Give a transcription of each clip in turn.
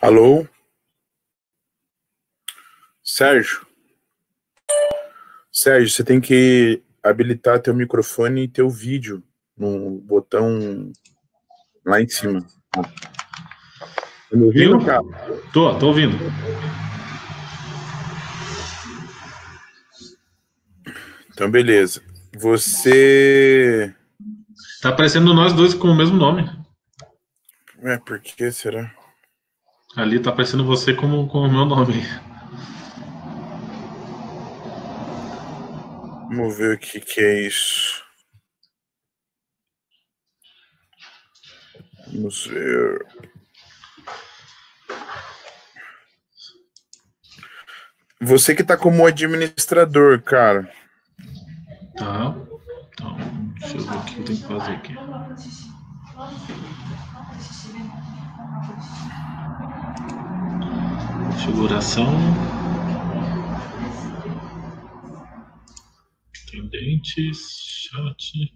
Alô? Sérgio? Sérgio, você tem que habilitar teu microfone e teu vídeo no botão lá em cima. Tá me Viu? ouvindo, cara? Tô ouvindo. Então, beleza. Você... Tá aparecendo nós dois com o mesmo nome. Por que será? Ali tá aparecendo você com o meu nome. Vamos ver o que é isso. Vamos ver. Você que tá como administrador, cara. Tá. Então, deixa eu ver o que eu tenho que fazer aqui. Configuração. Tendentes, chat.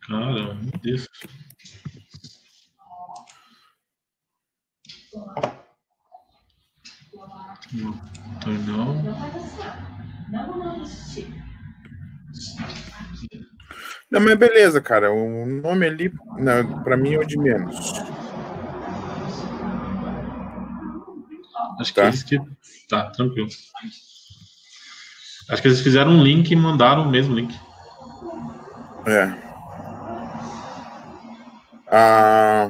Cara, meu Deus. Não. Não, mas beleza, cara. O nome ali, pra mim, é o de menos. Acho que Tá? eles que. Tá, tranquilo. Acho que eles fizeram um link e mandaram o mesmo link. É. A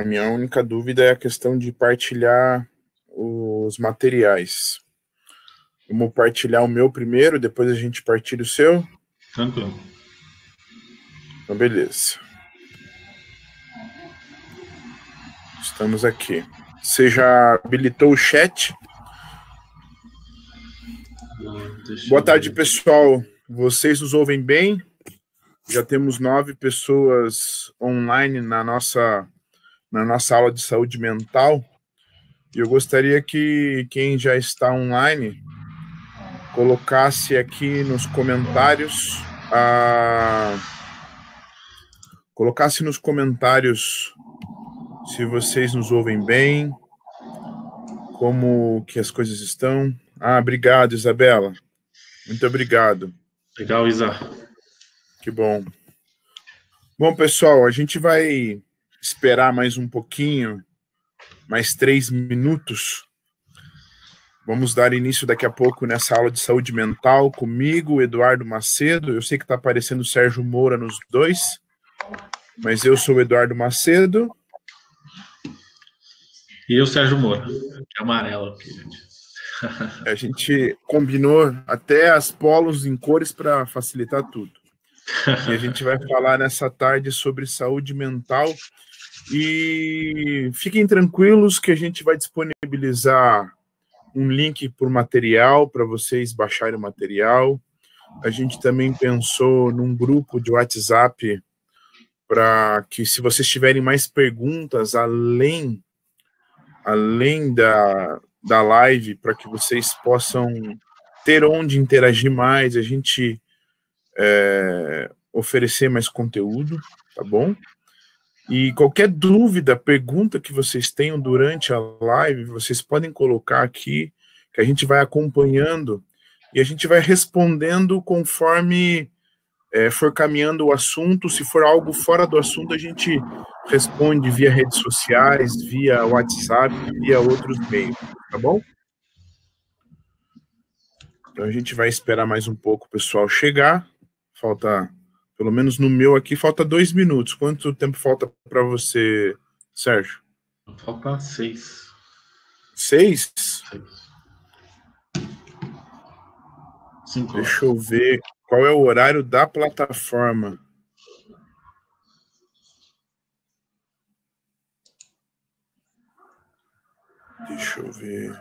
minha única dúvida é a questão de partilhar os materiais. Vamos partilhar o meu primeiro, depois a gente partilha o seu? Tranquilo. Então, beleza. Estamos aqui. Você já habilitou o chat? Boa tarde, pessoal. Vocês nos ouvem bem? Já temos 9 pessoas online na nossa aula de saúde mental. E eu gostaria que quem já está online colocasse aqui nos comentários se vocês nos ouvem bem, como que as coisas estão. Obrigado, Isabela. Muito obrigado. Legal, Isa. Que bom. Bom, pessoal, a gente vai esperar mais um pouquinho, mais 3 minutos. Vamos dar início daqui a pouco nessa aula de saúde mental comigo, Eduardo Macedo. Eu sei que está aparecendo o Sérgio Moura nos dois, mas eu sou o Eduardo Macedo. E eu, Sérgio Moura, que é amarelo aqui, gente. A gente combinou até as polos em cores para facilitar tudo. E a gente vai falar nessa tarde sobre saúde mental. E fiquem tranquilos que a gente vai disponibilizar um link por material para vocês baixarem o material. A gente também pensou num grupo de WhatsApp para que, se vocês tiverem mais perguntas além da live, para que vocês possam ter onde interagir mais, a gente oferecer mais conteúdo, tá bom? E qualquer dúvida, pergunta que vocês tenham durante a live, vocês podem colocar aqui, que a gente vai acompanhando e a gente vai respondendo conforme for caminhando o assunto. Se for algo fora do assunto, a gente responde via redes sociais, via WhatsApp, via outros meios, tá bom? Então a gente vai esperar mais um pouco o pessoal chegar. Falta, pelo menos no meu aqui, falta 2 minutos. Quanto tempo falta para você, Sérgio? Falta 6. 6? 5 Deixa eu ver qual é o horário da plataforma. Deixa eu ver.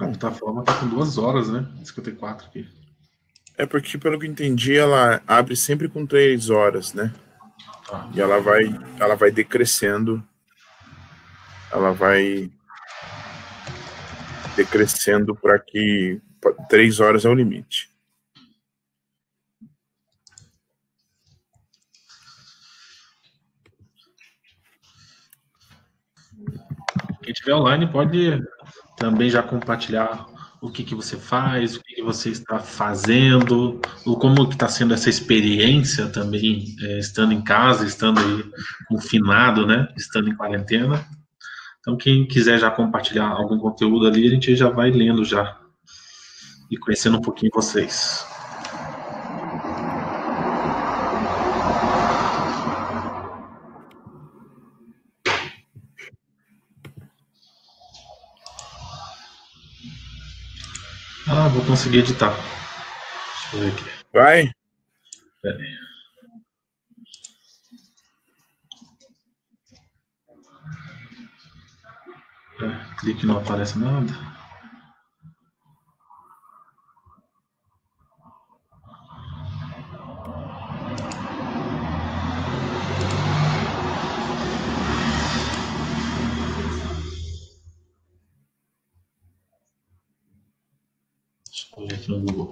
A plataforma tá com 2 horas, né? 54 aqui. É porque, pelo que eu entendi, ela abre sempre com 3 horas, né? Tá. E ela vai decrescendo. Ela vai decrescendo para que 3 horas é o limite. Quem estiver online pode também já compartilhar o que você faz, o que você está fazendo, ou como que está sendo essa experiência também, estando em casa, estando aí confinado, né? Estando em quarentena. Então, quem quiser já compartilhar algum conteúdo ali, a gente já vai lendo já e conhecendo um pouquinho vocês. Ah, vou conseguir editar. Deixa eu ver aqui. Vai? Pera aí. Clique não aparece nada. Deixa eu ver aqui no Google.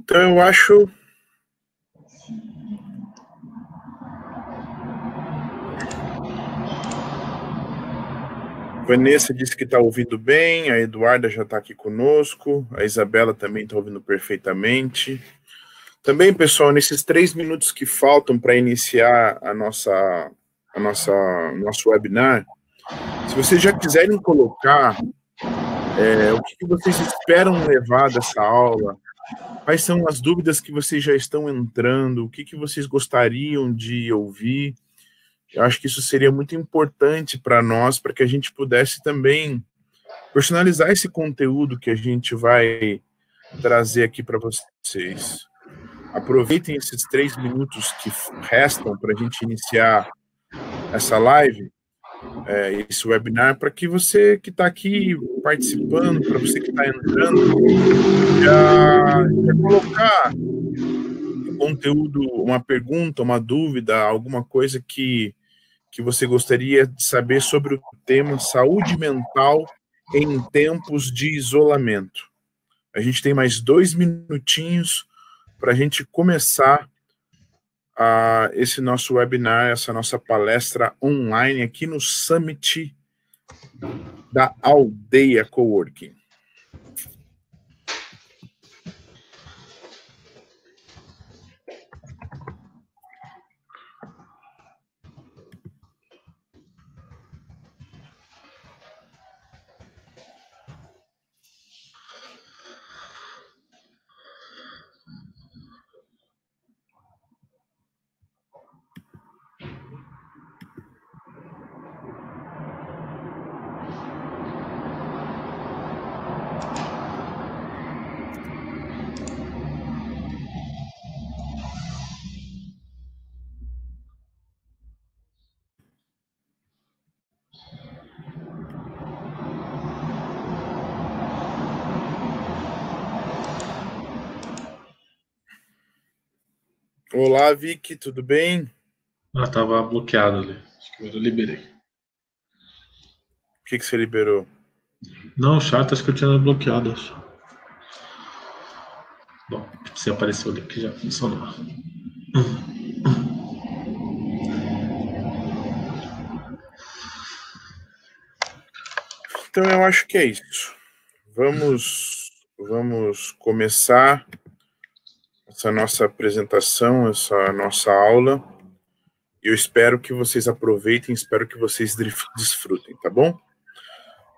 Então eu acho... Vanessa disse que está ouvindo bem, a Eduarda já está aqui conosco, a Isabela também está ouvindo perfeitamente. Também, pessoal, nesses 3 minutos que faltam para iniciar nosso webinar, se vocês já quiserem colocar o que vocês esperam levar dessa aula, quais são as dúvidas que vocês já estão entrando, o que vocês gostariam de ouvir, eu acho que isso seria muito importante para nós, para que a gente pudesse também personalizar esse conteúdo que a gente vai trazer aqui para vocês. Aproveitem esses 3 minutos que restam para a gente iniciar essa live, esse webinar, para que você que está aqui participando, para você que está entrando, já colocar um conteúdo, uma pergunta, uma dúvida, alguma coisa que você gostaria de saber sobre o tema saúde mental em tempos de isolamento. A gente tem mais 2 minutinhos para a gente começar esse nosso webinar, essa nossa palestra online aqui no Summit da Aldeia Coworking. Olá, Vicky, tudo bem? Estava bloqueado ali. Acho que eu liberei. O que você liberou? Não, o chat acho que eu tinha bloqueado. Acho. Bom, se apareceu ali que já funcionou. Então eu acho que é isso. Vamos começar essa nossa apresentação, essa nossa aula. Eu espero que vocês aproveitem, espero que vocês desfrutem, tá bom?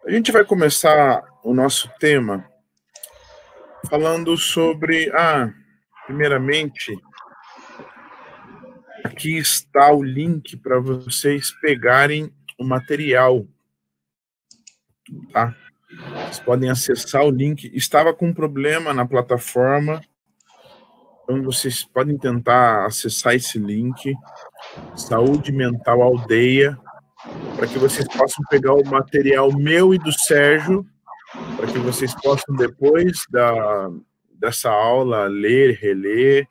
A gente vai começar o nosso tema falando sobre... primeiramente, aqui está o link para vocês pegarem o material, tá? Vocês podem acessar o link. Estava com um problema na plataforma, então vocês podem tentar acessar esse link, Saúde Mental Aldeia, para que vocês possam pegar o material meu e do Sérgio, para que vocês possam, depois dessa aula, ler, reler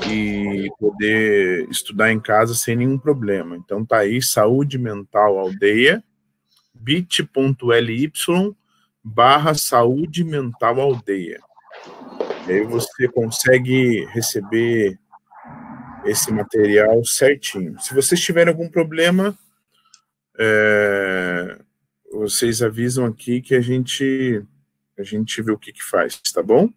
e poder estudar em casa sem nenhum problema. Então tá aí, Saúde Mental Aldeia, bit.ly/Saúde Mental Aldeia. E aí você consegue receber esse material certinho. Se vocês tiverem algum problema, vocês avisam aqui que a gente vê o que faz, tá bom?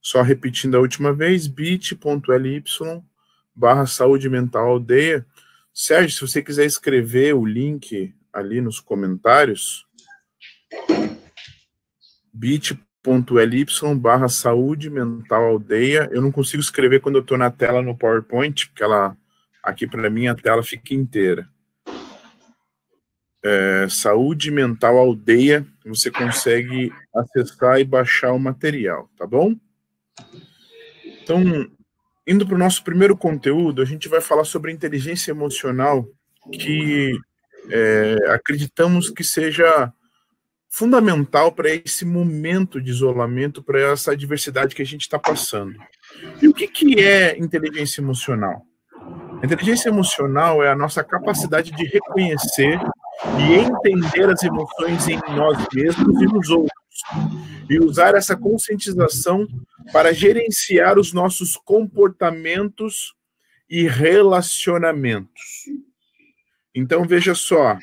Só repetindo a última vez, bit.ly/Saúde Mental Aldeia. Sérgio, se você quiser escrever o link ali nos comentários, bit.ly/Saúde Mental Aldeia. Eu não consigo escrever quando eu estou na tela no PowerPoint, porque aqui para mim a tela fica inteira. Saúde Mental Aldeia, você consegue acessar e baixar o material, tá bom? Então, indo para o nosso primeiro conteúdo, a gente vai falar sobre inteligência emocional, que acreditamos que seja fundamental para esse momento de isolamento, para essa adversidade que a gente está passando. E o que é inteligência emocional? A inteligência emocional é a nossa capacidade de reconhecer e entender as emoções em nós mesmos e nos outros, e usar essa conscientização para gerenciar os nossos comportamentos e relacionamentos. Então, veja só,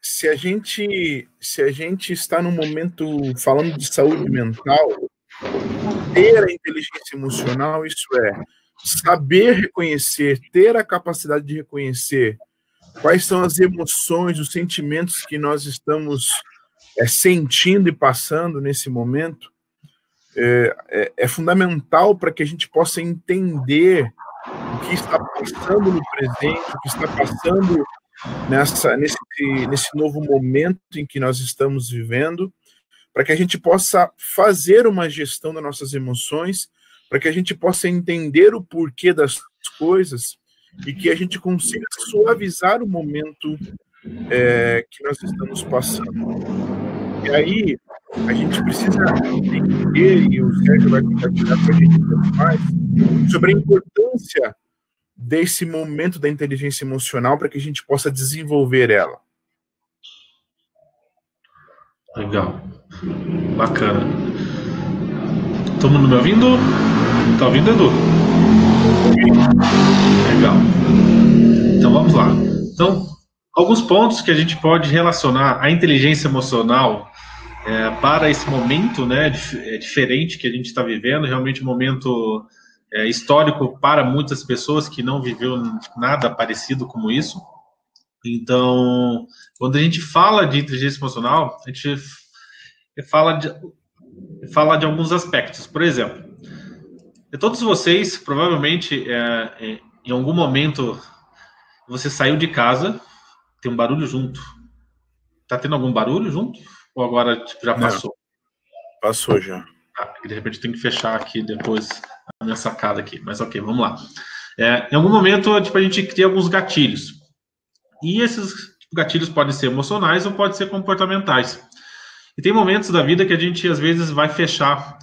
se a gente está num momento falando de saúde mental, ter a inteligência emocional, isso é, saber reconhecer, ter a capacidade de reconhecer quais são as emoções, os sentimentos que nós estamos sentindo e passando nesse momento, é fundamental para que a gente possa entender o que está passando no presente, o que está passando nesse novo momento em que nós estamos vivendo, para que a gente possa fazer uma gestão das nossas emoções, para que a gente possa entender o porquê das coisas e que a gente consiga suavizar o momento que nós estamos passando. E aí, a gente precisa entender, e o Sérgio vai compartilhar com a gente um pouco mais, sobre a importância desse momento da inteligência emocional para que a gente possa desenvolver ela. Legal. Bacana. Todo mundo me ouvindo? Tá ouvindo, Edu? Legal. Então vamos lá. Então, alguns pontos que a gente pode relacionar a inteligência emocional para esse momento, né, diferente que a gente está vivendo, realmente um momento histórico para muitas pessoas que não viveu nada parecido como isso. Então, quando a gente fala de inteligência emocional, a gente fala de alguns aspectos. Por exemplo, todos vocês, provavelmente, em algum momento, você saiu de casa, tem um barulho junto. Tá tendo algum barulho junto? Ou agora já passou? Não, passou já. De repente tem que fechar aqui depois a minha sacada aqui. Mas ok, vamos lá. Em algum momento, a gente cria alguns gatilhos. E esses gatilhos podem ser emocionais ou podem ser comportamentais. E tem momentos da vida que a gente, às vezes, vai fechar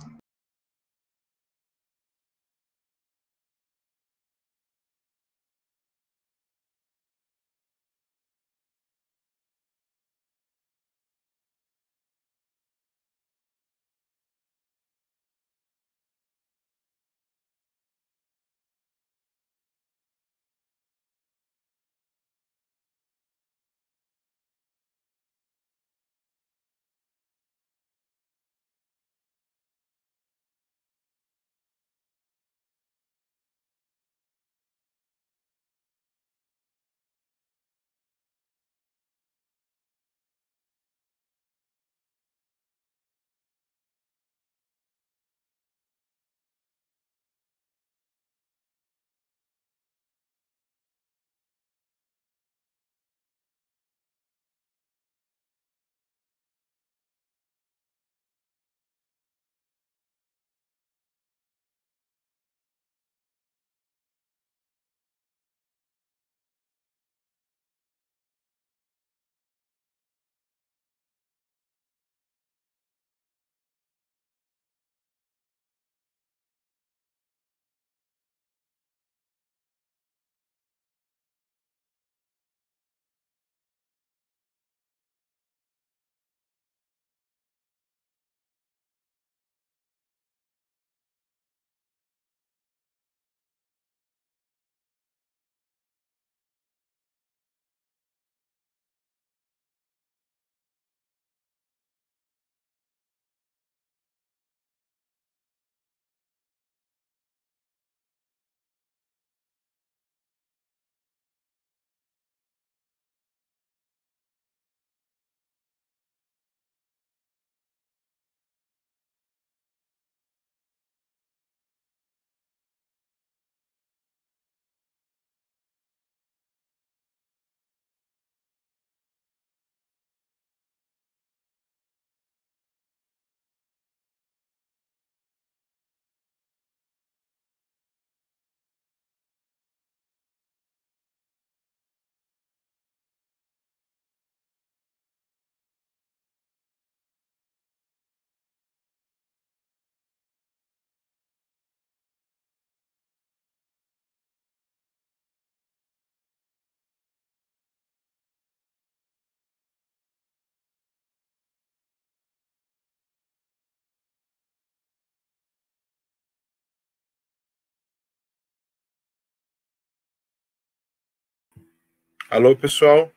Alô, pessoal?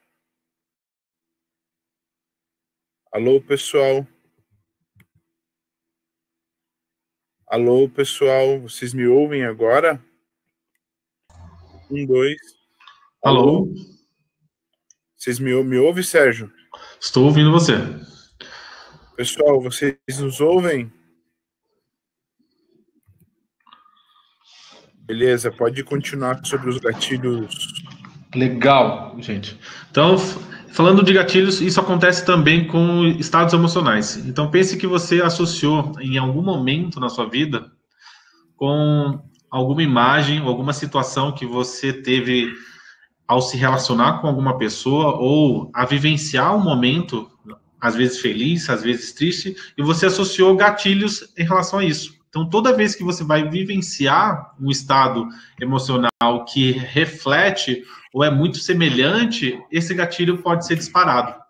Alô, pessoal? Alô, pessoal? Vocês me ouvem agora? 1, 2. Alô? Vocês me ouvem, Sérgio? Estou ouvindo você. Pessoal, vocês nos ouvem? Beleza, pode continuar sobre os gatilhos. Legal, gente. Então, falando de gatilhos, isso acontece também com estados emocionais. Então, pense que você associou em algum momento na sua vida com alguma imagem, alguma situação que você teve ao se relacionar com alguma pessoa ou a vivenciar um momento, às vezes feliz, às vezes triste, e você associou gatilhos em relação a isso. Então, toda vez que você vai vivenciar um estado emocional que reflete ou é muito semelhante, esse gatilho pode ser disparado.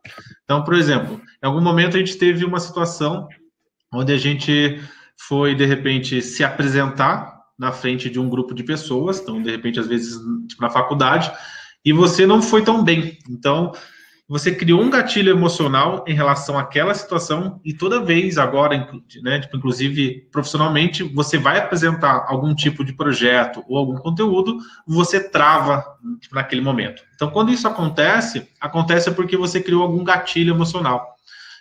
Então, por exemplo, em algum momento a gente teve uma situação onde a gente foi, de repente, se apresentar na frente de um grupo de pessoas, então, de repente, às vezes, tipo, na faculdade, e você não foi tão bem. Então, você criou um gatilho emocional em relação àquela situação e toda vez agora, né, tipo, inclusive profissionalmente, você vai apresentar algum tipo de projeto ou algum conteúdo, você trava tipo, naquele momento. Então, quando isso acontece, acontece porque você criou algum gatilho emocional.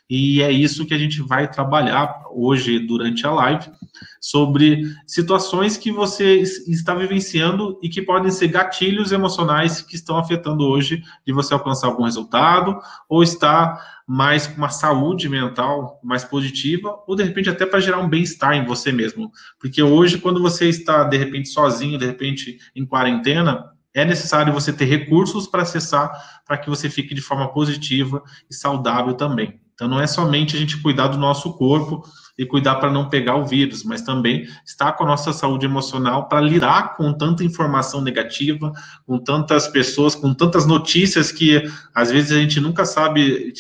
E é isso que a gente vai trabalhar hoje durante a live, sobre situações que você está vivenciando e que podem ser gatilhos emocionais que estão afetando hoje de você alcançar algum resultado, ou estar mais com uma saúde mental mais positiva, ou de repente até para gerar um bem-estar em você mesmo. Porque hoje, quando você está de repente sozinho, de repente em quarentena, é necessário você ter recursos para acessar, para que você fique de forma positiva e saudável também. Então, não é somente a gente cuidar do nosso corpo e cuidar para não pegar o vírus, mas também estar com a nossa saúde emocional para lidar com tanta informação negativa, com tantas pessoas, com tantas notícias que às vezes a gente nunca sabe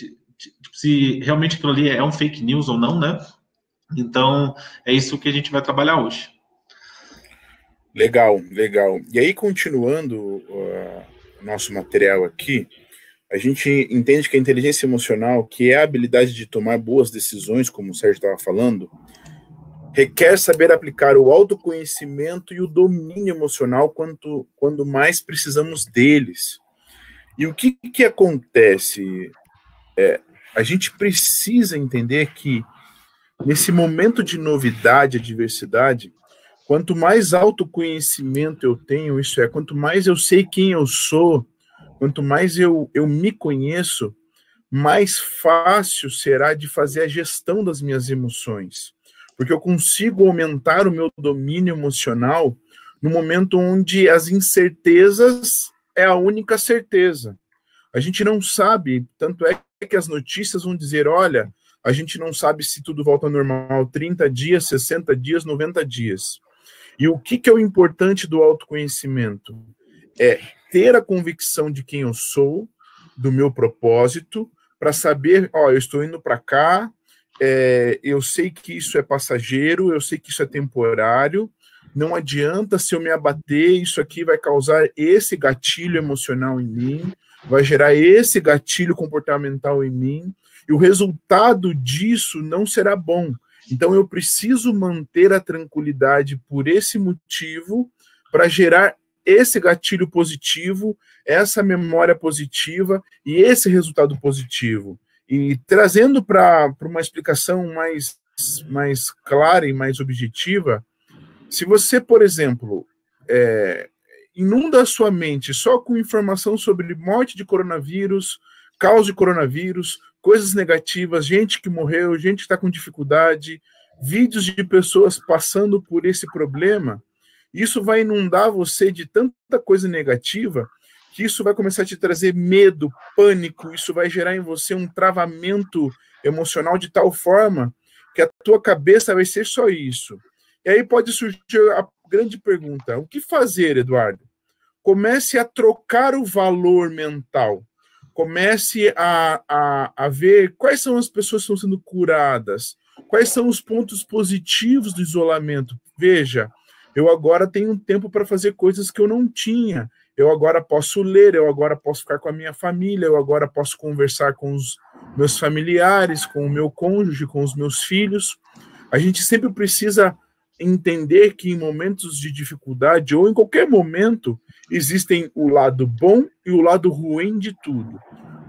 se realmente aquilo ali é um fake news ou não, né? Então, é isso que a gente vai trabalhar hoje. Legal, legal. E aí, continuando o nosso material aqui, a gente entende que a inteligência emocional, que é a habilidade de tomar boas decisões, como o Sérgio estava falando, requer saber aplicar o autoconhecimento e o domínio emocional quando mais precisamos deles. E o que acontece? A gente precisa entender que, nesse momento de novidade, adversidade, quanto mais autoconhecimento eu tenho, isso é, quanto mais eu sei quem eu sou, quanto mais eu me conheço, mais fácil será de fazer a gestão das minhas emoções. Porque eu consigo aumentar o meu domínio emocional no momento onde as incertezas é a única certeza. A gente não sabe, tanto é que as notícias vão dizer, olha, a gente não sabe se tudo volta ao normal 30 dias, 60 dias, 90 dias. E o que é o importante do autoconhecimento? É ter a convicção de quem eu sou, do meu propósito, para saber, eu estou indo para cá, eu sei que isso é passageiro, eu sei que isso é temporário, não adianta se eu me abater, isso aqui vai causar esse gatilho emocional em mim, vai gerar esse gatilho comportamental em mim, e o resultado disso não será bom. Então eu preciso manter a tranquilidade por esse motivo, para gerar esse gatilho positivo, essa memória positiva e esse resultado positivo. E trazendo para uma explicação mais clara e mais objetiva, se você, por exemplo, inunda a sua mente só com informação sobre morte de coronavírus, causa de coronavírus, coisas negativas, gente que morreu, gente que está com dificuldade, vídeos de pessoas passando por esse problema, isso vai inundar você de tanta coisa negativa que isso vai começar a te trazer medo, pânico, isso vai gerar em você um travamento emocional de tal forma que a tua cabeça vai ser só isso. E aí pode surgir a grande pergunta, o que fazer, Eduardo? Comece a trocar o valor mental, comece a ver quais são as pessoas que estão sendo curadas, quais são os pontos positivos do isolamento. Veja, eu agora tenho um tempo para fazer coisas que eu não tinha. eu agora posso ler, eu agora posso ficar com a minha família, eu agora posso conversar com os meus familiares, com o meu cônjuge, com os meus filhos. A gente sempre precisa entender que em momentos de dificuldade, ou em qualquer momento, existem o lado bom e o lado ruim de tudo.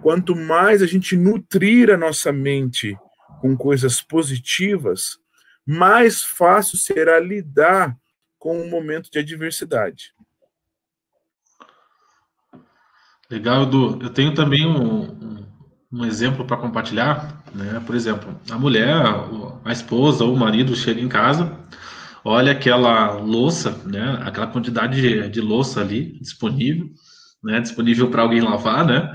Quanto mais a gente nutrir a nossa mente com coisas positivas, mais fácil será lidar com um momento de adversidade. Legal, Edu. Eu tenho também um exemplo para compartilhar, né? Por exemplo, a mulher, a esposa ou o marido chega em casa, olha aquela louça, né? Aquela quantidade de louça ali disponível, né? Disponível para alguém lavar, né?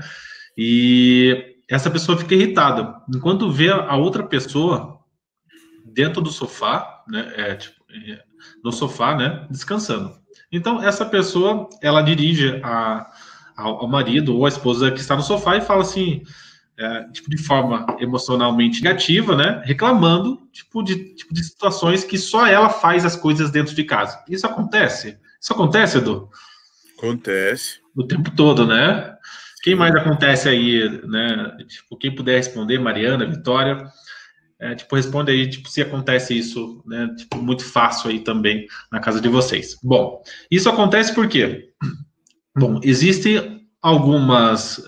E essa pessoa fica irritada. Enquanto vê a outra pessoa dentro do sofá, né? No sofá, né? Descansando. Então, essa pessoa, ela dirige ao marido ou à esposa que está no sofá e fala assim, tipo, de forma emocionalmente negativa, né? Reclamando, tipo de situações que só ela faz as coisas dentro de casa. Isso acontece? Isso acontece, Edu? Acontece. O tempo todo, né? Quem mais acontece aí, né? Tipo, quem puder responder, Mariana, Vitória, tipo, responde aí, tipo, se acontece isso, né? Tipo, muito fácil aí também na casa de vocês. Bom, isso acontece por quê? Bom, existem algumas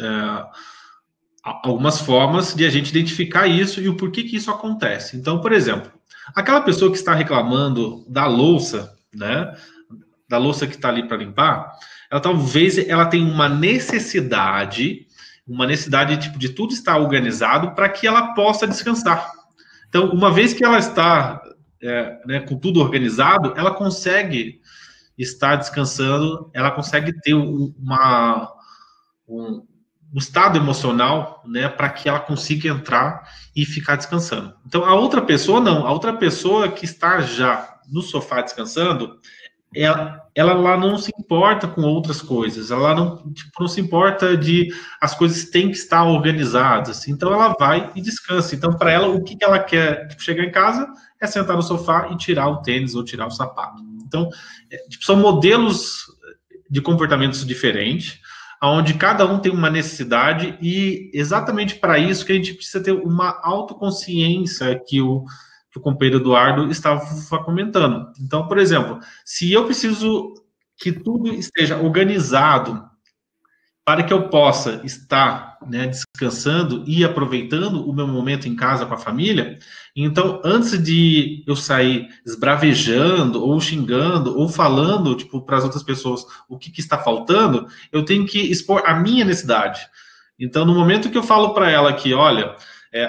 formas de a gente identificar isso e o porquê que isso acontece. Então, por exemplo, aquela pessoa que está reclamando da louça, né? Da louça que está ali para limpar, talvez ela tenha uma necessidade tipo, de tudo estar organizado para que ela possa descansar. Então, uma vez que ela está né, com tudo organizado, ela consegue estar descansando, ela consegue ter um estado emocional, né, para que ela consiga entrar e ficar descansando. Então, a outra pessoa não, a outra pessoa que está já no sofá descansando, ela lá não se importa com outras coisas, ela não se importa de as coisas têm que estar organizadas, então ela vai e descansa. Então, para ela, o que ela quer, tipo, chegar em casa é sentar no sofá e tirar o tênis ou tirar o sapato. Então, tipo, são modelos de comportamentos diferentes, onde cada um tem uma necessidade e exatamente para isso que a gente precisa ter uma autoconsciência que o companheiro Eduardo estava comentando. Então, por exemplo, se eu preciso que tudo esteja organizado para que eu possa estar, né, descansando e aproveitando o meu momento em casa com a família, então, antes de eu sair esbravejando, ou xingando, ou falando, tipo, para as outras pessoas o que está faltando, eu tenho que expor a minha necessidade. Então, no momento que eu falo para ela que, olha,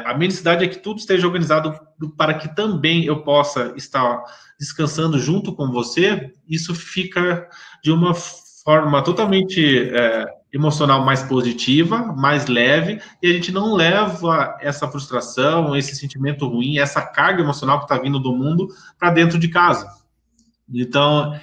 a minha necessidade é que tudo esteja organizado para que também eu possa estar descansando junto com você, isso fica de uma forma totalmente emocional mais positiva, mais leve, e a gente não leva essa frustração, esse sentimento ruim, essa carga emocional que está vindo do mundo para dentro de casa. Então,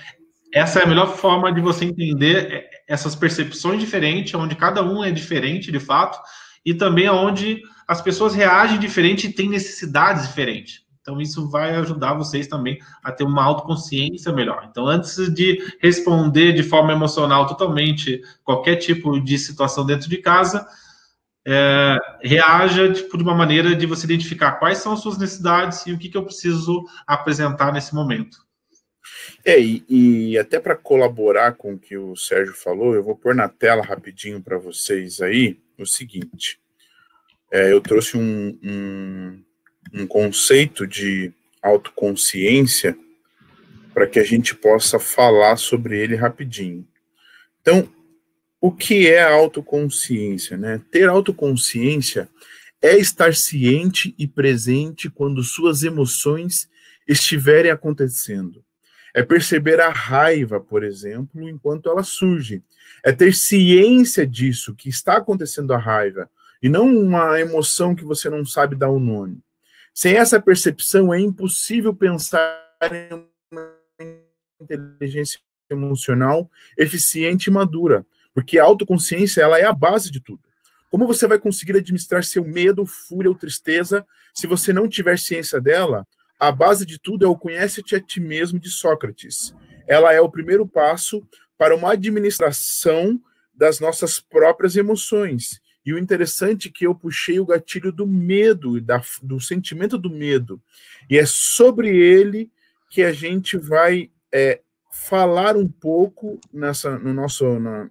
essa é a melhor forma de você entender essas percepções diferentes, onde cada um é diferente, de fato, e também onde as pessoas reagem diferente e têm necessidades diferentes. Então, isso vai ajudar vocês também a ter uma autoconsciência melhor. Então, antes de responder de forma emocional totalmente qualquer tipo de situação dentro de casa, reaja tipo, de uma maneira de você identificar quais são as suas necessidades e o que eu preciso apresentar nesse momento. E até para colaborar com o que o Sérgio falou, eu vou pôr na tela rapidinho para vocês aí o seguinte. Eu trouxe um conceito de autoconsciência para que a gente possa falar sobre ele rapidinho. Então, o que é a autoconsciência, né? Ter autoconsciência é estar ciente e presente quando suas emoções estiverem acontecendo. É perceber a raiva, por exemplo, enquanto ela surge. É ter ciência disso, que está acontecendo a raiva, e não uma emoção que você não sabe dar um nome. Sem essa percepção, é impossível pensar em uma inteligência emocional eficiente e madura, porque a autoconsciência ela é a base de tudo. Como você vai conseguir administrar seu medo, fúria ou tristeza se você não tiver ciência dela? A base de tudo é o conhece-te a ti mesmo de Sócrates. Ela é o primeiro passo para uma administração das nossas próprias emoções. E o interessante é que eu puxei o gatilho do medo, do sentimento do medo. E é sobre ele que a gente vai falar um pouco no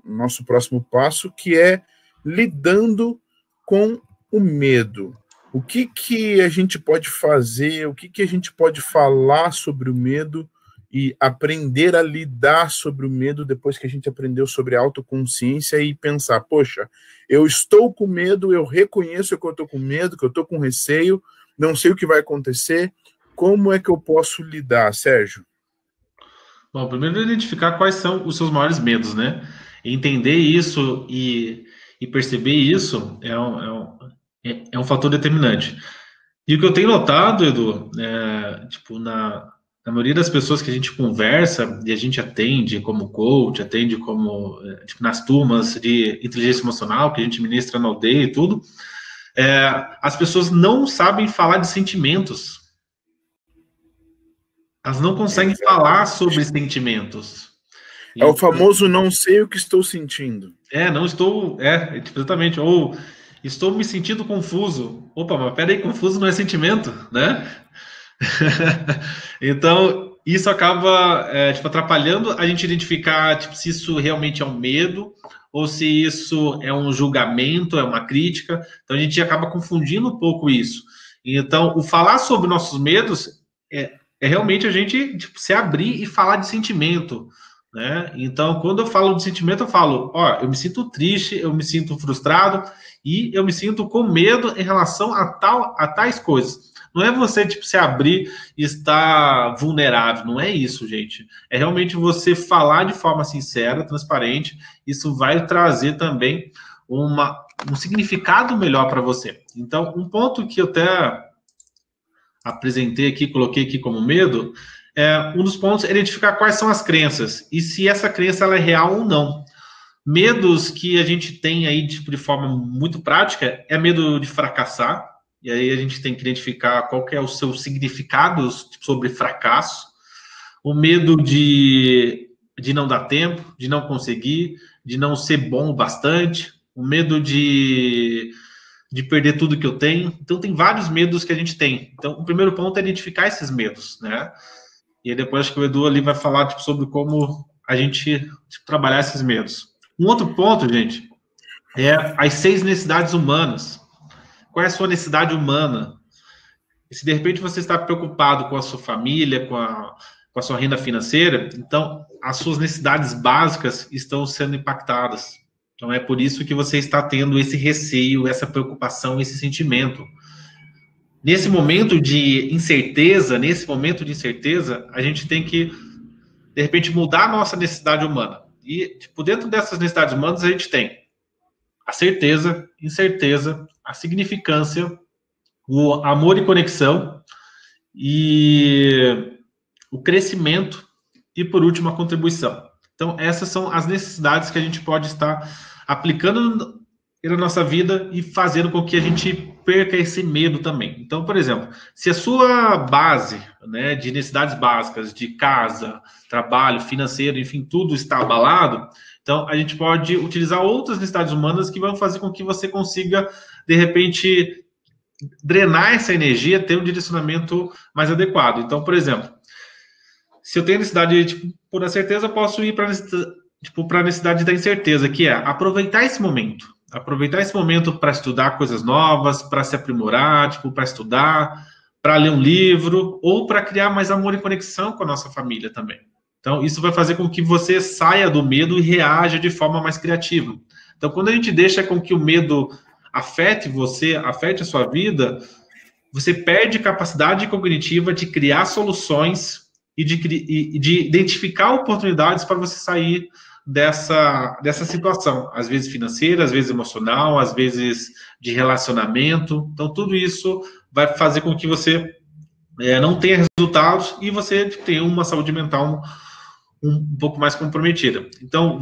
nosso próximo passo, que é lidando com o medo. O que a gente pode fazer, o que a gente pode falar sobre o medo e aprender a lidar sobre o medo depois que a gente aprendeu sobre autoconsciência e pensar, poxa, eu estou com medo, eu reconheço que eu estou com medo, que eu estou com receio, não sei o que vai acontecer, como é que eu posso lidar, Sérgio? Bom, primeiro identificar quais são os seus maiores medos, né? Entender isso e perceber isso é um fator determinante. E o que eu tenho notado, Edu, na maioria das pessoas que a gente conversa e a gente atende como coach, atende como nas turmas de inteligência emocional que a gente ministra na aldeia e tudo, as pessoas não sabem falar de sentimentos. Elas não conseguem falar sobre sentimentos. É o famoso não sei o que estou sentindo. Não estou, exatamente, ou estou me sentindo confuso. Opa, mas peraí, confuso não é sentimento, né? Então, isso acaba atrapalhando a gente identificar se isso realmente é um medo ou se isso é um julgamento, é uma crítica. Então, a gente acaba confundindo um pouco isso. Então, o falar sobre nossos medos é realmente a gente se abrir e falar de sentimento, né? Então, quando eu falo de sentimento, eu falo, eu me sinto triste, eu me sinto frustrado e eu me sinto com medo em relação a tais coisas. Não é você se abrir e estar vulnerável, não é isso, gente. É realmente você falar de forma sincera, transparente. Isso vai trazer também um significado melhor para você. Então, um ponto que eu até apresentei aqui, coloquei aqui como medo, um dos pontos é identificar quais são as crenças e se essa crença ela é real ou não. Medos que a gente tem aí de forma muito prática é medo de fracassar, e aí a gente tem que identificar qual que é o seu significado sobre fracasso, o medo de não dar tempo, de não conseguir, de não ser bom o bastante, o medo de perder tudo que eu tenho. Então, tem vários medos que a gente tem. Então, o primeiro ponto é identificar esses medos, né? E aí depois acho que o Edu ali vai falar sobre como a gente trabalhar esses medos. Um outro ponto, gente, é as 6 necessidades humanas. Qual é a sua necessidade humana? E se de repente você está preocupado com a sua família, com a sua renda financeira, então as suas necessidades básicas estão sendo impactadas. Então é por isso que você está tendo esse receio, essa preocupação, esse sentimento. Nesse momento de incerteza, a gente tem que, de repente, mudar a nossa necessidade humana. E, dentro dessas necessidades humanas, a gente tem a certeza, incerteza, a significância, o amor e conexão, e o crescimento, e, por último, a contribuição. Então, essas são as necessidades que a gente pode estar aplicando na nossa vida e fazendo com que a gente perca esse medo também. Então, por exemplo, se a sua base, né, de necessidades básicas, de casa, trabalho, financeiro, enfim, tudo está abalado, então a gente pode utilizar outras necessidades humanas que vão fazer com que você consiga, de repente, drenar essa energia, ter um direcionamento mais adequado. Então, por exemplo, se eu tenho necessidade, por a certeza, eu posso ir para a necessidade da incerteza, que é aproveitar esse momento. Aproveitar esse momento para estudar coisas novas, para se aprimorar, para estudar, para ler um livro, ou para criar mais amor e conexão com a nossa família também. Então, isso vai fazer com que você saia do medo e reaja de forma mais criativa. Então, quando a gente deixa com que o medo afete você, afete a sua vida, você perde capacidade cognitiva de criar soluções e de identificar oportunidades para você sair dessa situação, às vezes financeira, às vezes emocional, às vezes de relacionamento. Então, tudo isso vai fazer com que você não tenha resultados e você tenha uma saúde mental um pouco mais comprometida. Então,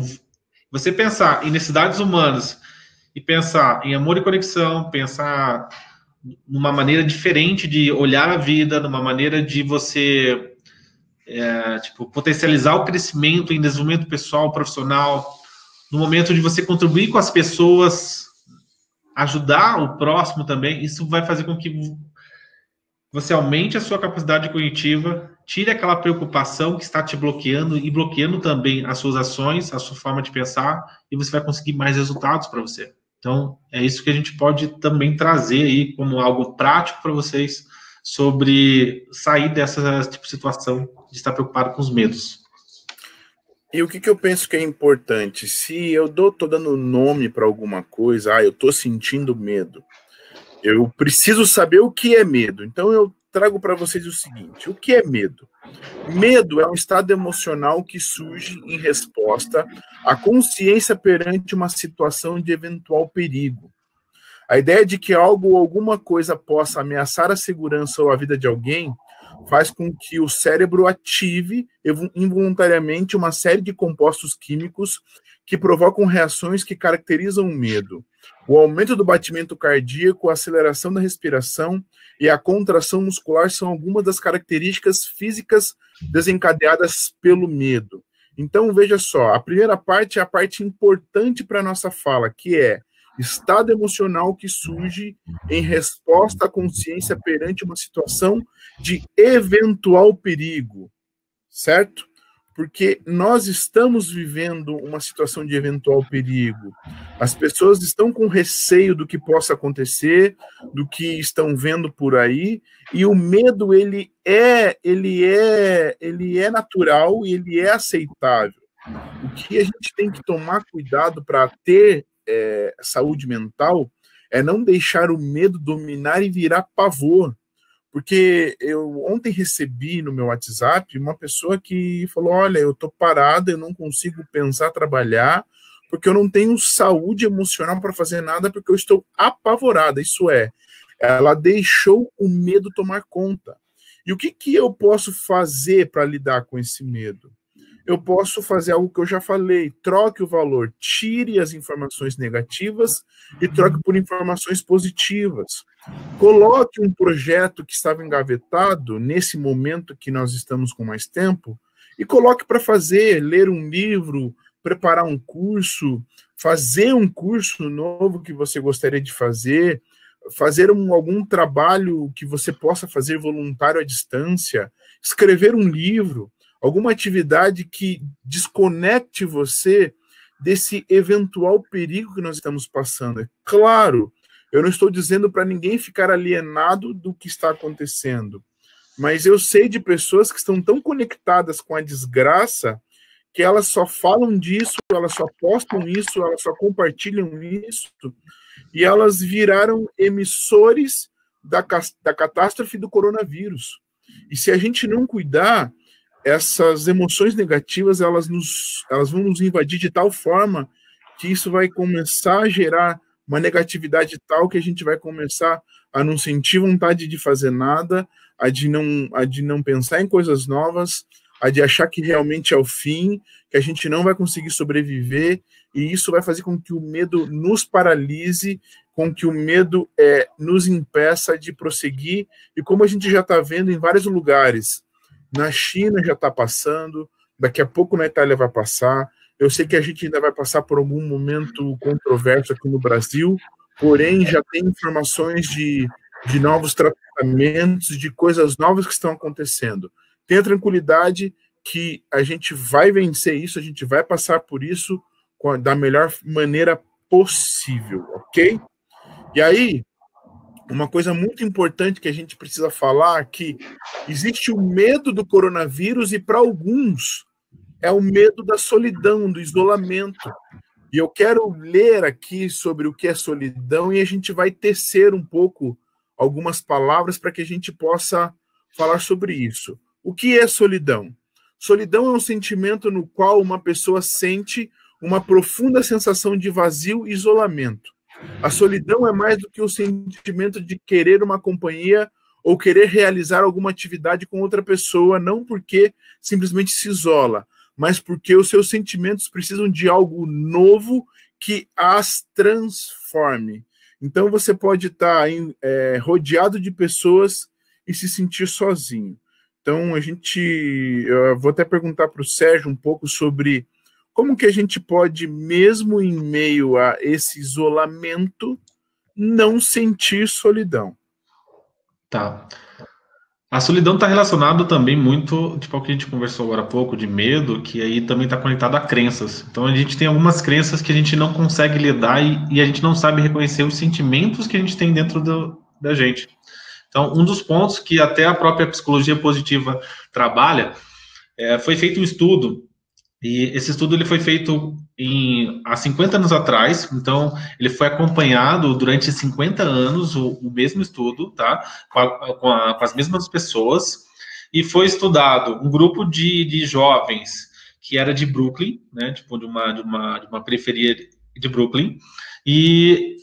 você pensar em necessidades humanas e pensar em amor e conexão, pensar numa maneira diferente de olhar a vida, numa maneira de você tipo, potencializar o crescimento em desenvolvimento pessoal, profissional, no momento de você contribuir com as pessoas, ajudar o próximo também, isso vai fazer com que você aumente a sua capacidade cognitiva, tire aquela preocupação que está te bloqueando e bloqueando também as suas ações, a sua forma de pensar, e você vai conseguir mais resultados para você. Então, é isso que a gente pode também trazer aí como algo prático para vocês sobre sair dessa tipo de situação de estar preocupado com os medos. E o que eu penso que é importante? Se eu tô dando nome para alguma coisa, eu tô sentindo medo, eu preciso saber o que é medo. Então eu trago para vocês o seguinte: o que é medo? Medo é um estado emocional que surge em resposta à consciência perante uma situação de eventual perigo. A ideia de que algo ou alguma coisa possa ameaçar a segurança ou a vida de alguém faz com que o cérebro ative involuntariamente uma série de compostos químicos que provocam reações que caracterizam o medo. O aumento do batimento cardíaco, a aceleração da respiração e a contração muscular são algumas das características físicas desencadeadas pelo medo. Então, veja só, a primeira parte é a parte importante para a nossa fala, que é estado emocional que surge em resposta à consciência perante uma situação de eventual perigo, certo? Porque nós estamos vivendo uma situação de eventual perigo. As pessoas estão com receio do que possa acontecer, do que estão vendo por aí, e o medo ele é natural e ele é aceitável. O que a gente tem que tomar cuidado para ter saúde mental é não deixar o medo dominar e virar pavor. Porque eu ontem recebi no meu WhatsApp uma pessoa que falou: olha, eu tô parada, eu não consigo pensar, trabalhar, porque eu não tenho saúde emocional para fazer nada, porque eu estou apavorada. Isso é, ela deixou o medo tomar conta. E o que eu posso fazer para lidar com esse medo? Eu posso fazer algo que eu já falei: troque o valor, tire as informações negativas e troque por informações positivas. Coloque um projeto que estava engavetado nesse momento que nós estamos com mais tempo e coloque para fazer, ler um livro, preparar um curso, fazer um curso novo que você gostaria de fazer algum trabalho que você possa fazer voluntário à distância, escrever um livro, alguma atividade que desconecte você desse eventual perigo que nós estamos passando. É claro, eu não estou dizendo para ninguém ficar alienado do que está acontecendo, mas eu sei de pessoas que estão tão conectadas com a desgraça que elas só falam disso, elas só postam isso, elas só compartilham isso, e elas viraram emissores da catástrofe do coronavírus. E se a gente não cuidar, essas emoções negativas elas vão nos invadir de tal forma que isso vai começar a gerar uma negatividade tal que a gente vai começar a não sentir vontade de fazer nada, a de não pensar em coisas novas, a de achar que realmente é o fim, que a gente não vai conseguir sobreviver, e isso vai fazer com que o medo nos paralise, com que o medo nos impeça de prosseguir, e como a gente já está vendo em vários lugares, na China já está passando, daqui a pouco na Itália vai passar, eu sei que a gente ainda vai passar por algum momento controverso aqui no Brasil, porém já tem informações de novos tratamentos, de coisas novas que estão acontecendo. Tenha tranquilidade que a gente vai vencer isso, a gente vai passar por isso da melhor maneira possível, ok? E aí, uma coisa muito importante que a gente precisa falar é que existe o medo do coronavírus e para alguns é o medo da solidão, do isolamento. E eu quero ler aqui sobre o que é solidão e a gente vai tecer um pouco algumas palavras para que a gente possa falar sobre isso. O que é solidão? Solidão é um sentimento no qual uma pessoa sente uma profunda sensação de vazio e isolamento. A solidão é mais do que o sentimento de querer uma companhia ou querer realizar alguma atividade com outra pessoa, não porque simplesmente se isola, mas porque os seus sentimentos precisam de algo novo que as transforme. Então você pode estar rodeado de pessoas e se sentir sozinho. Então, eu vou até perguntar para o Sérgio um pouco sobre como que a gente pode, mesmo em meio a esse isolamento, não sentir solidão. Tá. A solidão está relacionada também muito, tipo, ao que a gente conversou agora há pouco, de medo, que aí também está conectado a crenças. Então, a gente tem algumas crenças que a gente não consegue lidar e a gente não sabe reconhecer os sentimentos que a gente tem dentro da gente. Então, um dos pontos que até a própria psicologia positiva trabalha, foi feito um estudo, e esse estudo ele foi feito há 50 anos atrás, então ele foi acompanhado durante 50 anos, o mesmo estudo, tá? Com as mesmas pessoas, e foi estudado um grupo de jovens que era de Brooklyn, né? Tipo, de uma periferia de Brooklyn, e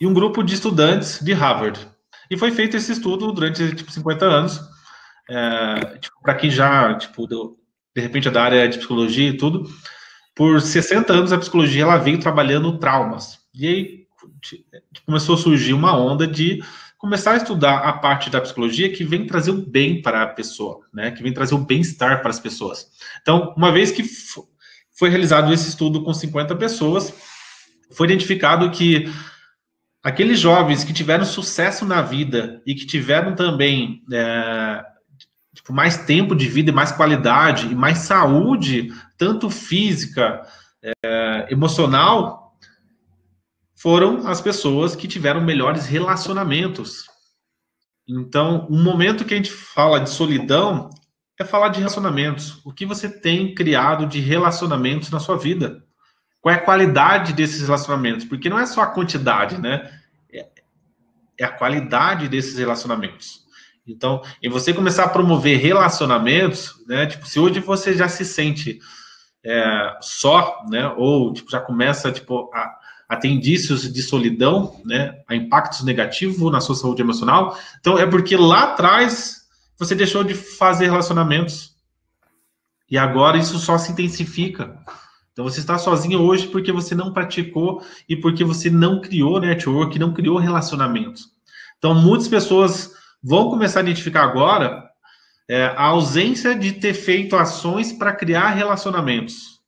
um grupo de estudantes de Harvard. E foi feito esse estudo durante, tipo, 50 anos, tipo, para quem já, tipo, de repente é da área de psicologia e tudo, por 60 anos a psicologia ela veio trabalhando traumas. E aí começou a surgir uma onda de começar a estudar a parte da psicologia que vem trazer o bem para a pessoa, né? Que vem trazer o bem-estar para as pessoas. Então, uma vez que foi realizado esse estudo com 50 pessoas, foi identificado que aqueles jovens que tiveram sucesso na vida e que tiveram também tipo, mais tempo de vida e mais qualidade e mais saúde, tanto física, emocional, foram as pessoas que tiveram melhores relacionamentos. Então, um momento que a gente fala de solidão é falar de relacionamentos. O que você tem criado de relacionamentos na sua vida? Qual é a qualidade desses relacionamentos? Porque não é só a quantidade, né? É a qualidade desses relacionamentos. Então, em você começar a promover relacionamentos, né? Tipo, se hoje você já se sente só, né? Ou tipo, já começa tipo, a ter indícios de solidão, né? A impactos negativos na sua saúde emocional. Então, é porque lá atrás você deixou de fazer relacionamentos. E agora isso só se intensifica. Então, você está sozinho hoje porque você não praticou e porque você não criou network, não criou relacionamentos. Então, muitas pessoas vão começar a identificar agora a ausência de ter feito ações para criar relacionamentos,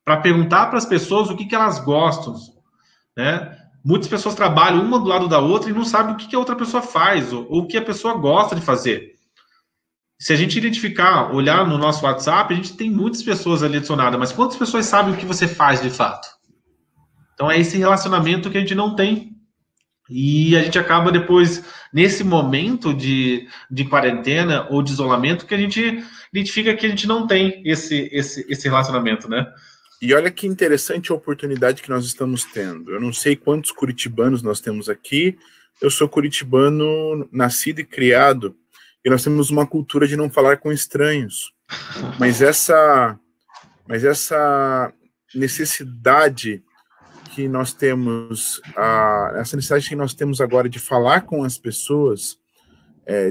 para perguntar para as pessoas o que elas gostam, né? Muitas pessoas trabalham uma do lado da outra e não sabem o que a outra pessoa faz ou o que a pessoa gosta de fazer. Se a gente identificar, olhar no nosso WhatsApp, a gente tem muitas pessoas ali adicionadas, mas quantas pessoas sabem o que você faz de fato? Então é esse relacionamento que a gente não tem. E a gente acaba depois, nesse momento de quarentena ou de isolamento, que a gente identifica que a gente não tem esse relacionamento, né? E olha que interessante a oportunidade que nós estamos tendo. Eu não sei quantos curitibanos nós temos aqui. Eu sou curitibano, nascido e criado, e nós temos uma cultura de não falar com estranhos. Mas essa necessidade que nós temos, essa necessidade que nós temos agora de falar com as pessoas,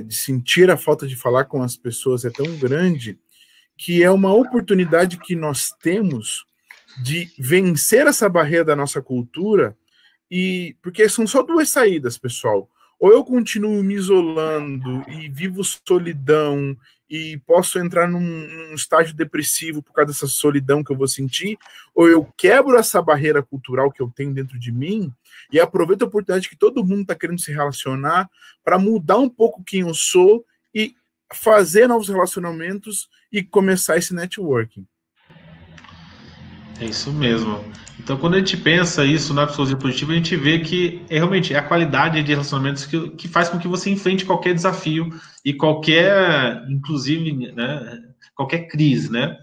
de sentir a falta de falar com as pessoas é tão grande que é uma oportunidade que nós temos de vencer essa barreira da nossa cultura, e porque são só duas saídas, pessoal. Ou eu continuo me isolando e vivo solidão e posso entrar num estágio depressivo por causa dessa solidão que eu vou sentir, ou eu quebro essa barreira cultural que eu tenho dentro de mim e aproveito a oportunidade que todo mundo está querendo se relacionar para mudar um pouco quem eu sou e fazer novos relacionamentos e começar esse networking. É isso mesmo. Então, quando a gente pensa isso na psicologia positiva, a gente vê que realmente é a qualidade de relacionamentos que faz com que você enfrente qualquer desafio e qualquer, inclusive, né, qualquer crise, né?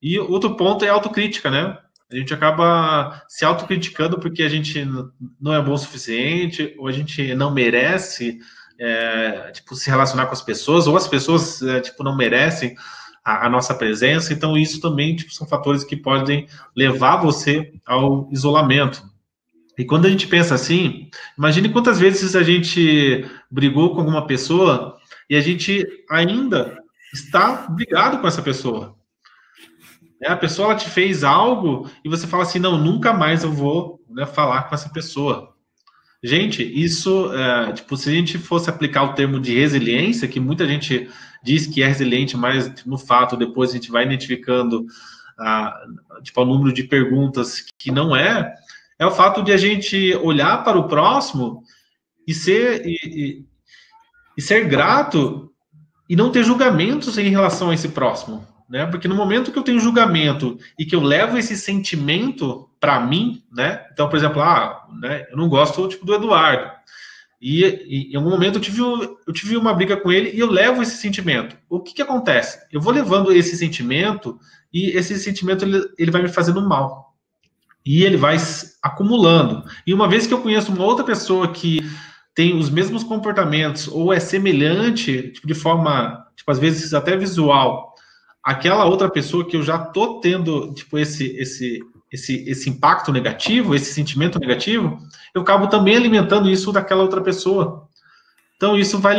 E outro ponto é a autocrítica, né? A gente acaba se autocriticando porque a gente não é bom o suficiente, ou a gente não merece tipo, se relacionar com as pessoas, ou as pessoas tipo, não merecem a nossa presença. Então, isso também tipo, são fatores que podem levar você ao isolamento. E quando a gente pensa assim, imagine quantas vezes a gente brigou com alguma pessoa e a gente ainda está brigado com essa pessoa. A pessoa ela te fez algo e você fala assim, não, nunca mais eu vou, né, falar com essa pessoa. Gente, isso, tipo, se a gente fosse aplicar o termo de resiliência, que muita gente diz que é resiliente, mas no fato, depois a gente vai identificando, tipo, o número de perguntas que não é o fato de a gente olhar para o próximo e ser grato e não ter julgamentos em relação a esse próximo, né? Porque no momento que eu tenho julgamento e que eu levo esse sentimento para mim, né? Então, por exemplo, né, eu não gosto tipo do Eduardo. E em algum momento eu tive uma briga com ele e eu levo esse sentimento. O que acontece? Eu vou levando esse sentimento e esse sentimento ele vai me fazendo mal. E ele vai acumulando. E uma vez que eu conheço uma outra pessoa que tem os mesmos comportamentos ou é semelhante, tipo, de forma, tipo, às vezes até visual, aquela outra pessoa que eu já tô tendo, tipo, esse impacto negativo, esse sentimento negativo, eu acabo também alimentando isso daquela outra pessoa. Então isso vai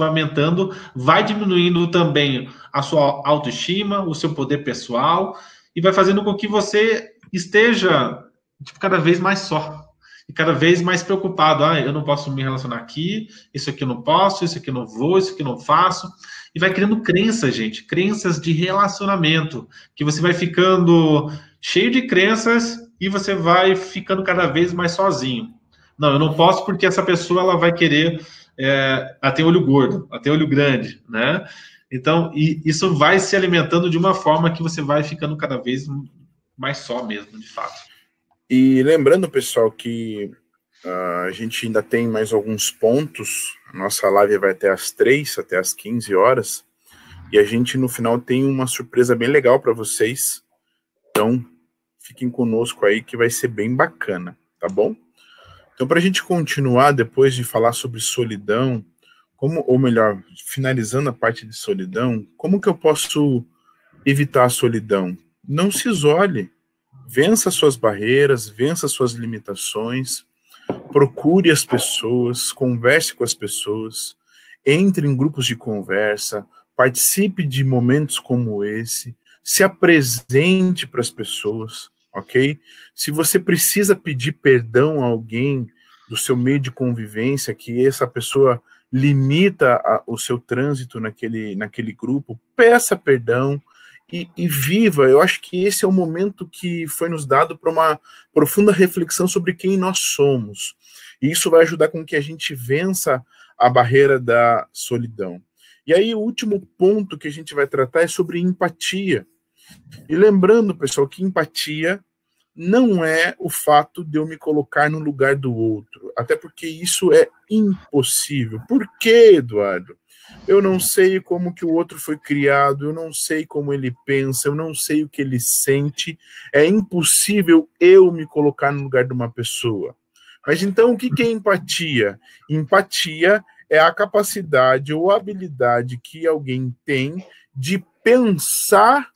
aumentando, vai diminuindo também a sua autoestima, o seu poder pessoal, e vai fazendo com que você esteja tipo, cada vez mais só, e cada vez mais preocupado. Eu não posso me relacionar aqui, isso aqui eu não posso, isso aqui eu não vou, isso aqui eu não faço. E vai criando crenças, gente, crenças de relacionamento, que você vai ficando cheio de crenças e você vai ficando cada vez mais sozinho. Não, eu não posso porque essa pessoa ela vai querer, ela tem olho gordo, ela tem olho grande, né? Então, isso vai se alimentando de uma forma que você vai ficando cada vez mais só mesmo, de fato. E lembrando, pessoal, que a gente ainda tem mais alguns pontos. A nossa live vai até às 3, até às 15 horas. E a gente, no final, tem uma surpresa bem legal para vocês. Então, fiquem conosco aí, que vai ser bem bacana, tá bom? Então, para a gente continuar, depois de falar sobre solidão, ou melhor, finalizando a parte de solidão, como que eu posso evitar a solidão? Não se isole. Vença suas barreiras, vença suas limitações, procure as pessoas, converse com as pessoas, entre em grupos de conversa, participe de momentos como esse, se apresente para as pessoas, ok? Se você precisa pedir perdão a alguém do seu meio de convivência, que essa pessoa limita o seu trânsito naquele grupo, peça perdão, e viva. Eu acho que esse é o momento que foi nos dado para uma profunda reflexão sobre quem nós somos. E isso vai ajudar com que a gente vença a barreira da solidão. E aí, o último ponto que a gente vai tratar é sobre empatia. E lembrando, pessoal, que empatia não é o fato de eu me colocar no lugar do outro, até porque isso é impossível. Por quê, Eduardo? Eu não sei como que o outro foi criado, eu não sei como ele pensa, eu não sei o que ele sente. É impossível eu me colocar no lugar de uma pessoa. Mas então, o que é empatia? Empatia é a capacidade ou habilidade que alguém tem de pensar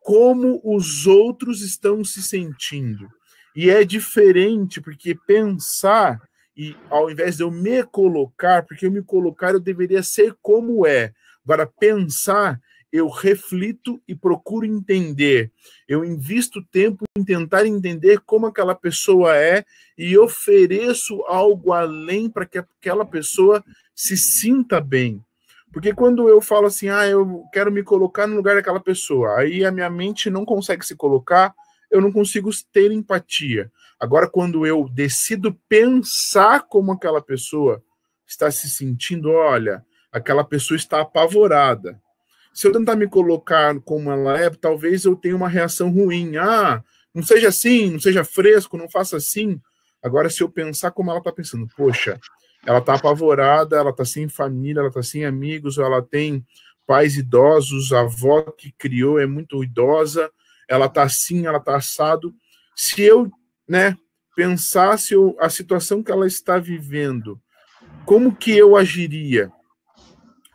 como os outros estão se sentindo. E é diferente, porque pensar, e ao invés de eu me colocar, porque eu me colocar eu deveria ser como é. Agora, pensar, eu reflito e procuro entender. Eu invisto tempo em tentar entender como aquela pessoa é e ofereço algo além para que aquela pessoa se sinta bem. Porque quando eu falo assim, eu quero me colocar no lugar daquela pessoa, aí a minha mente não consegue se colocar, eu não consigo ter empatia. Agora, quando eu decido pensar como aquela pessoa está se sentindo, olha, aquela pessoa está apavorada. Se eu tentar me colocar como ela é, talvez eu tenha uma reação ruim. Não seja assim, não seja fresco, não faça assim. Agora, se eu pensar como ela está pensando, poxa, ela está apavorada, ela está sem família, ela está sem amigos, ela tem pais idosos, a avó que criou é muito idosa, ela está assim, ela está assado. Se eu, pensasse a situação que ela está vivendo, como que eu agiria?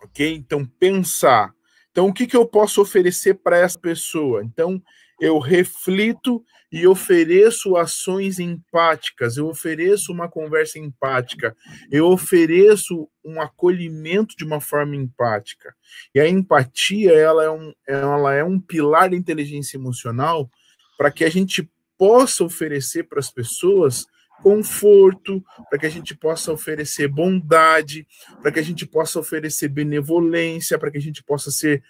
Ok? Então, pensar. Então, o que eu posso oferecer para essa pessoa? Então, eu reflito e ofereço ações empáticas, eu ofereço uma conversa empática, eu ofereço um acolhimento de uma forma empática. E a empatia, ela é um pilar da inteligência emocional para que a gente possa oferecer para as pessoas conforto, para que a gente possa oferecer bondade, para que a gente possa oferecer benevolência, para que a gente possa ser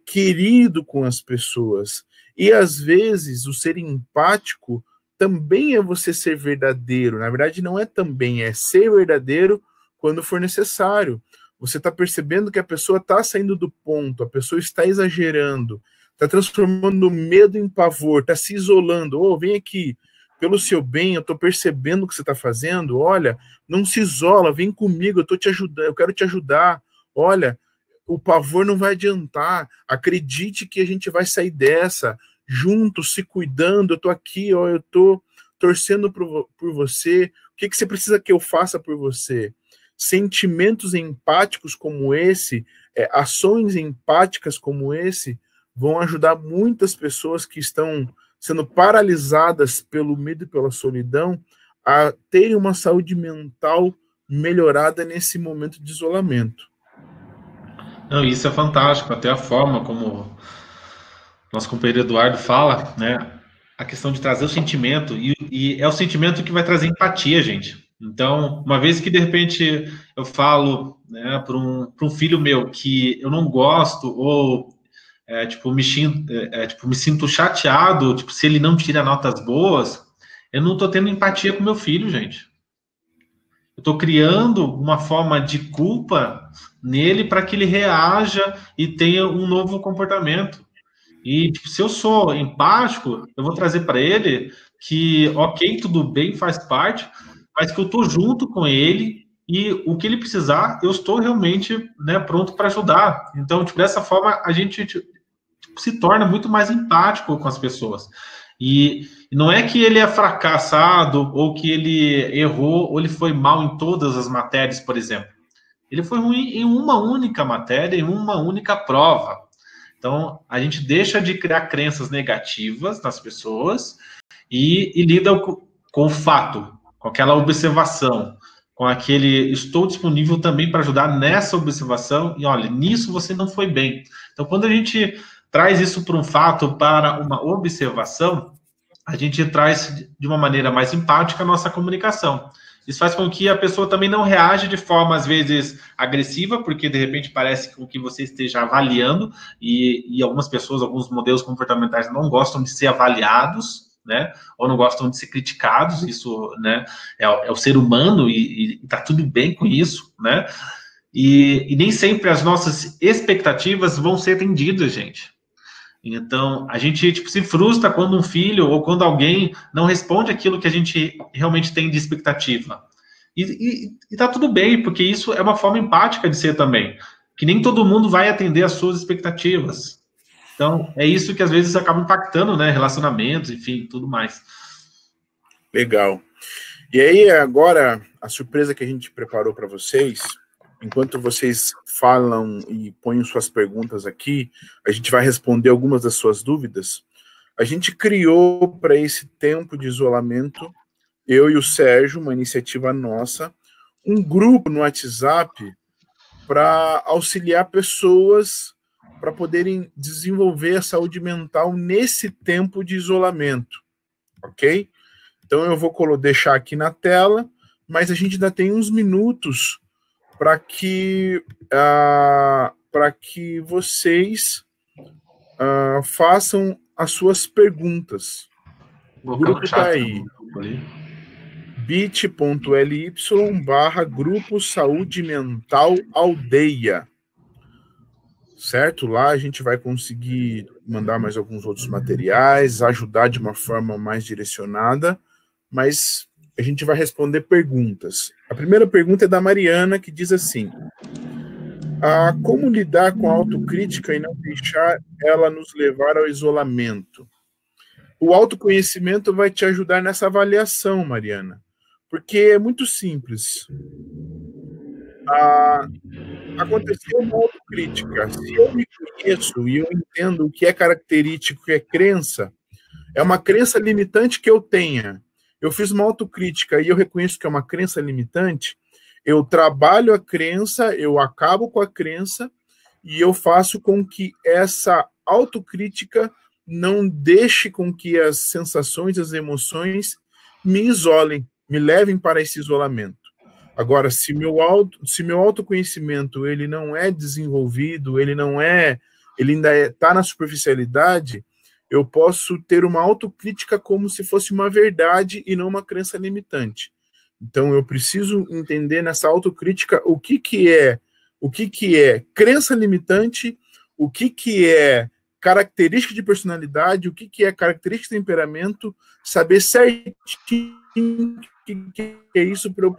querido com as pessoas. E, às vezes, o ser empático também é você ser verdadeiro. Na verdade, não é também, é ser verdadeiro quando for necessário. Você está percebendo que a pessoa está saindo do ponto, a pessoa está exagerando, está transformando o medo em pavor, está se isolando. Oh, vem aqui, pelo seu bem, eu estou percebendo o que você está fazendo. Olha, não se isola, vem comigo, eu estou te ajudando, eu quero te ajudar. Olha, o pavor não vai adiantar. Acredite que a gente vai sair dessa, juntos, se cuidando. Eu estou aqui, ó, eu estou torcendo por você. O que você precisa que eu faça por você? Sentimentos empáticos como esse, ações empáticas como esse, vão ajudar muitas pessoas que estão sendo paralisadas pelo medo e pela solidão a terem uma saúde mental melhorada nesse momento de isolamento. Não, isso é fantástico, até a forma como nosso companheiro Eduardo fala, né? A questão de trazer o sentimento, e é o sentimento que vai trazer empatia, gente. Então, uma vez que de repente eu falo, né, para um filho meu que eu não gosto, ou me sinto chateado, tipo, se ele não tira notas boas, eu não estou tendo empatia com meu filho, gente. Eu estou criando uma forma de culpa nele para que ele reaja e tenha um novo comportamento. E tipo, se eu sou empático, eu vou trazer para ele que, ok, tudo bem, faz parte, mas que eu estou junto com ele e o que ele precisar, eu estou realmente, né, pronto para ajudar. Então, tipo, dessa forma, a gente se torna muito mais empático com as pessoas. E não é que ele é fracassado, ou que ele errou, ou ele foi mal em todas as matérias, por exemplo. Ele foi ruim em uma única matéria, em uma única prova. Então, a gente deixa de criar crenças negativas nas pessoas e lida com o fato, com aquela observação, com aquele estou disponível também para ajudar nessa observação e olha, nisso você não foi bem. Então, quando a gente traz isso para um fato, para uma observação, a gente traz de uma maneira mais empática a nossa comunicação. Isso faz com que a pessoa também não reaja de forma, às vezes, agressiva, porque, de repente, parece com que você esteja avaliando, e algumas pessoas, alguns modelos comportamentais não gostam de ser avaliados, né? Ou não gostam de ser criticados, isso, né? É o ser humano, e tá tudo bem com isso, né? E nem sempre as nossas expectativas vão ser atendidas, gente. Então, a gente tipo, se frustra quando um filho ou quando alguém não responde aquilo que a gente realmente tem de expectativa. E tá tudo bem, porque isso é uma forma empática de ser também. Que nem todo mundo vai atender às suas expectativas. Então, é isso que às vezes acaba impactando, né? Relacionamentos, enfim, tudo mais. Legal. E aí, agora, a surpresa que a gente preparou para vocês, enquanto vocês falam e põem suas perguntas aqui, a gente vai responder algumas das suas dúvidas. A gente criou para esse tempo de isolamento, eu e o Sérgio, uma iniciativa nossa, um grupo no WhatsApp para auxiliar pessoas para poderem desenvolver a saúde mental nesse tempo de isolamento, ok? Então eu vou deixar aqui na tela, mas a gente ainda tem uns minutos para que vocês façam as suas perguntas. O grupo está aí. bit.ly/Grupo Saúde Mental Aldeia. Certo? Lá a gente vai conseguir mandar mais alguns outros materiais, ajudar de uma forma mais direcionada, mas a gente vai responder perguntas. A primeira pergunta é da Mariana, que diz assim: como lidar com a autocrítica e não deixar ela nos levar ao isolamento? O autoconhecimento vai te ajudar nessa avaliação, Mariana, porque é muito simples. Aconteceu uma autocrítica. Se eu me conheço e eu entendo o que é característico, o que é crença, é uma crença limitante que eu tenha. Eu fiz uma autocrítica e eu reconheço que é uma crença limitante, eu trabalho a crença, eu acabo com a crença e eu faço com que essa autocrítica não deixe com que as sensações, as emoções me isolem. me levem para esse isolamento. Agora, se meu autoconhecimento ele não é desenvolvido, ele ainda está na superficialidade, eu posso ter uma autocrítica como se fosse uma verdade e não uma crença limitante. Então, eu preciso entender nessa autocrítica o que é crença limitante, o que é característica de personalidade, o que é característica de temperamento, saber certinho o que é isso para eu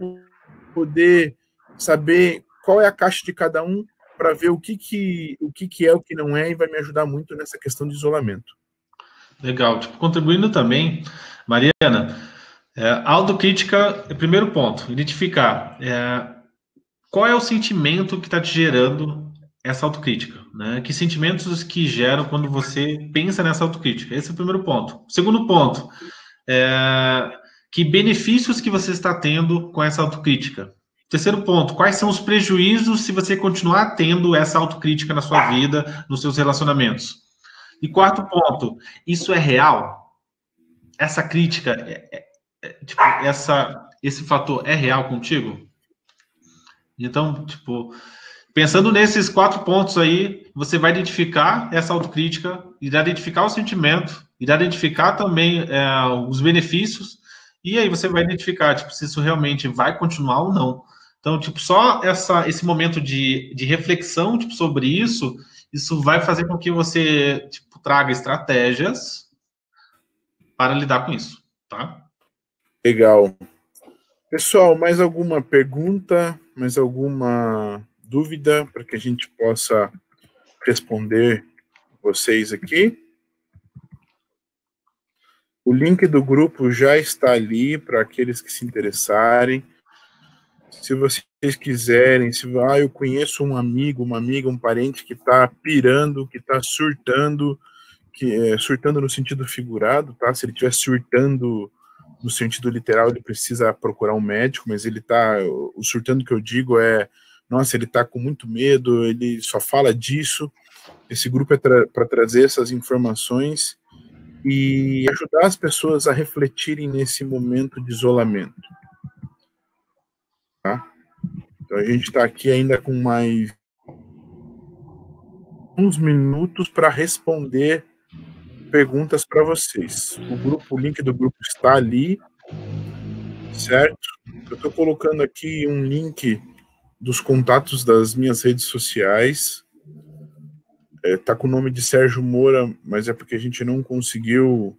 poder saber qual é a caixa de cada um para ver o que é, o que não é, e vai me ajudar muito nessa questão de isolamento. Legal. Tipo, contribuindo também, Mariana, autocrítica é o primeiro ponto, identificar qual é o sentimento que está te gerando essa autocrítica, né? Que sentimentos que geram quando você pensa nessa autocrítica? Esse é o primeiro ponto. Segundo ponto, que benefícios que você está tendo com essa autocrítica? Terceiro ponto, quais são os prejuízos se você continuar tendo essa autocrítica na sua vida, nos seus relacionamentos? E quarto ponto, isso é real? Essa crítica, tipo, esse fator é real contigo? Então, tipo, pensando nesses 4 pontos aí, você vai identificar essa autocrítica, irá identificar o sentimento, irá identificar também os benefícios, e aí você vai identificar, tipo, se isso realmente vai continuar ou não. Então, tipo, só esse momento de reflexão, tipo, sobre isso vai fazer com que você, tipo, traga estratégias para lidar com isso, tá? Legal. Pessoal, mais alguma pergunta, mais alguma dúvida para que a gente possa responder vocês aqui? O link do grupo já está ali para aqueles que se interessarem. Se vocês quiserem, eu conheço um amigo, uma amiga, um parente que está pirando, que está surtando, surtando no sentido figurado, tá? Se ele estiver surtando no sentido literal, ele precisa procurar um médico, mas o surtando que eu digo nossa, ele está com muito medo, ele só fala disso. Esse grupo é para trazer essas informações e ajudar as pessoas a refletirem nesse momento de isolamento. Tá? Então a gente está aqui ainda com mais uns minutos para responder perguntas para vocês. O link do grupo está ali, certo? Eu estou colocando aqui um link dos contatos das minhas redes sociais. Tá com o nome de Sérgio Moura, mas é porque a gente não conseguiu,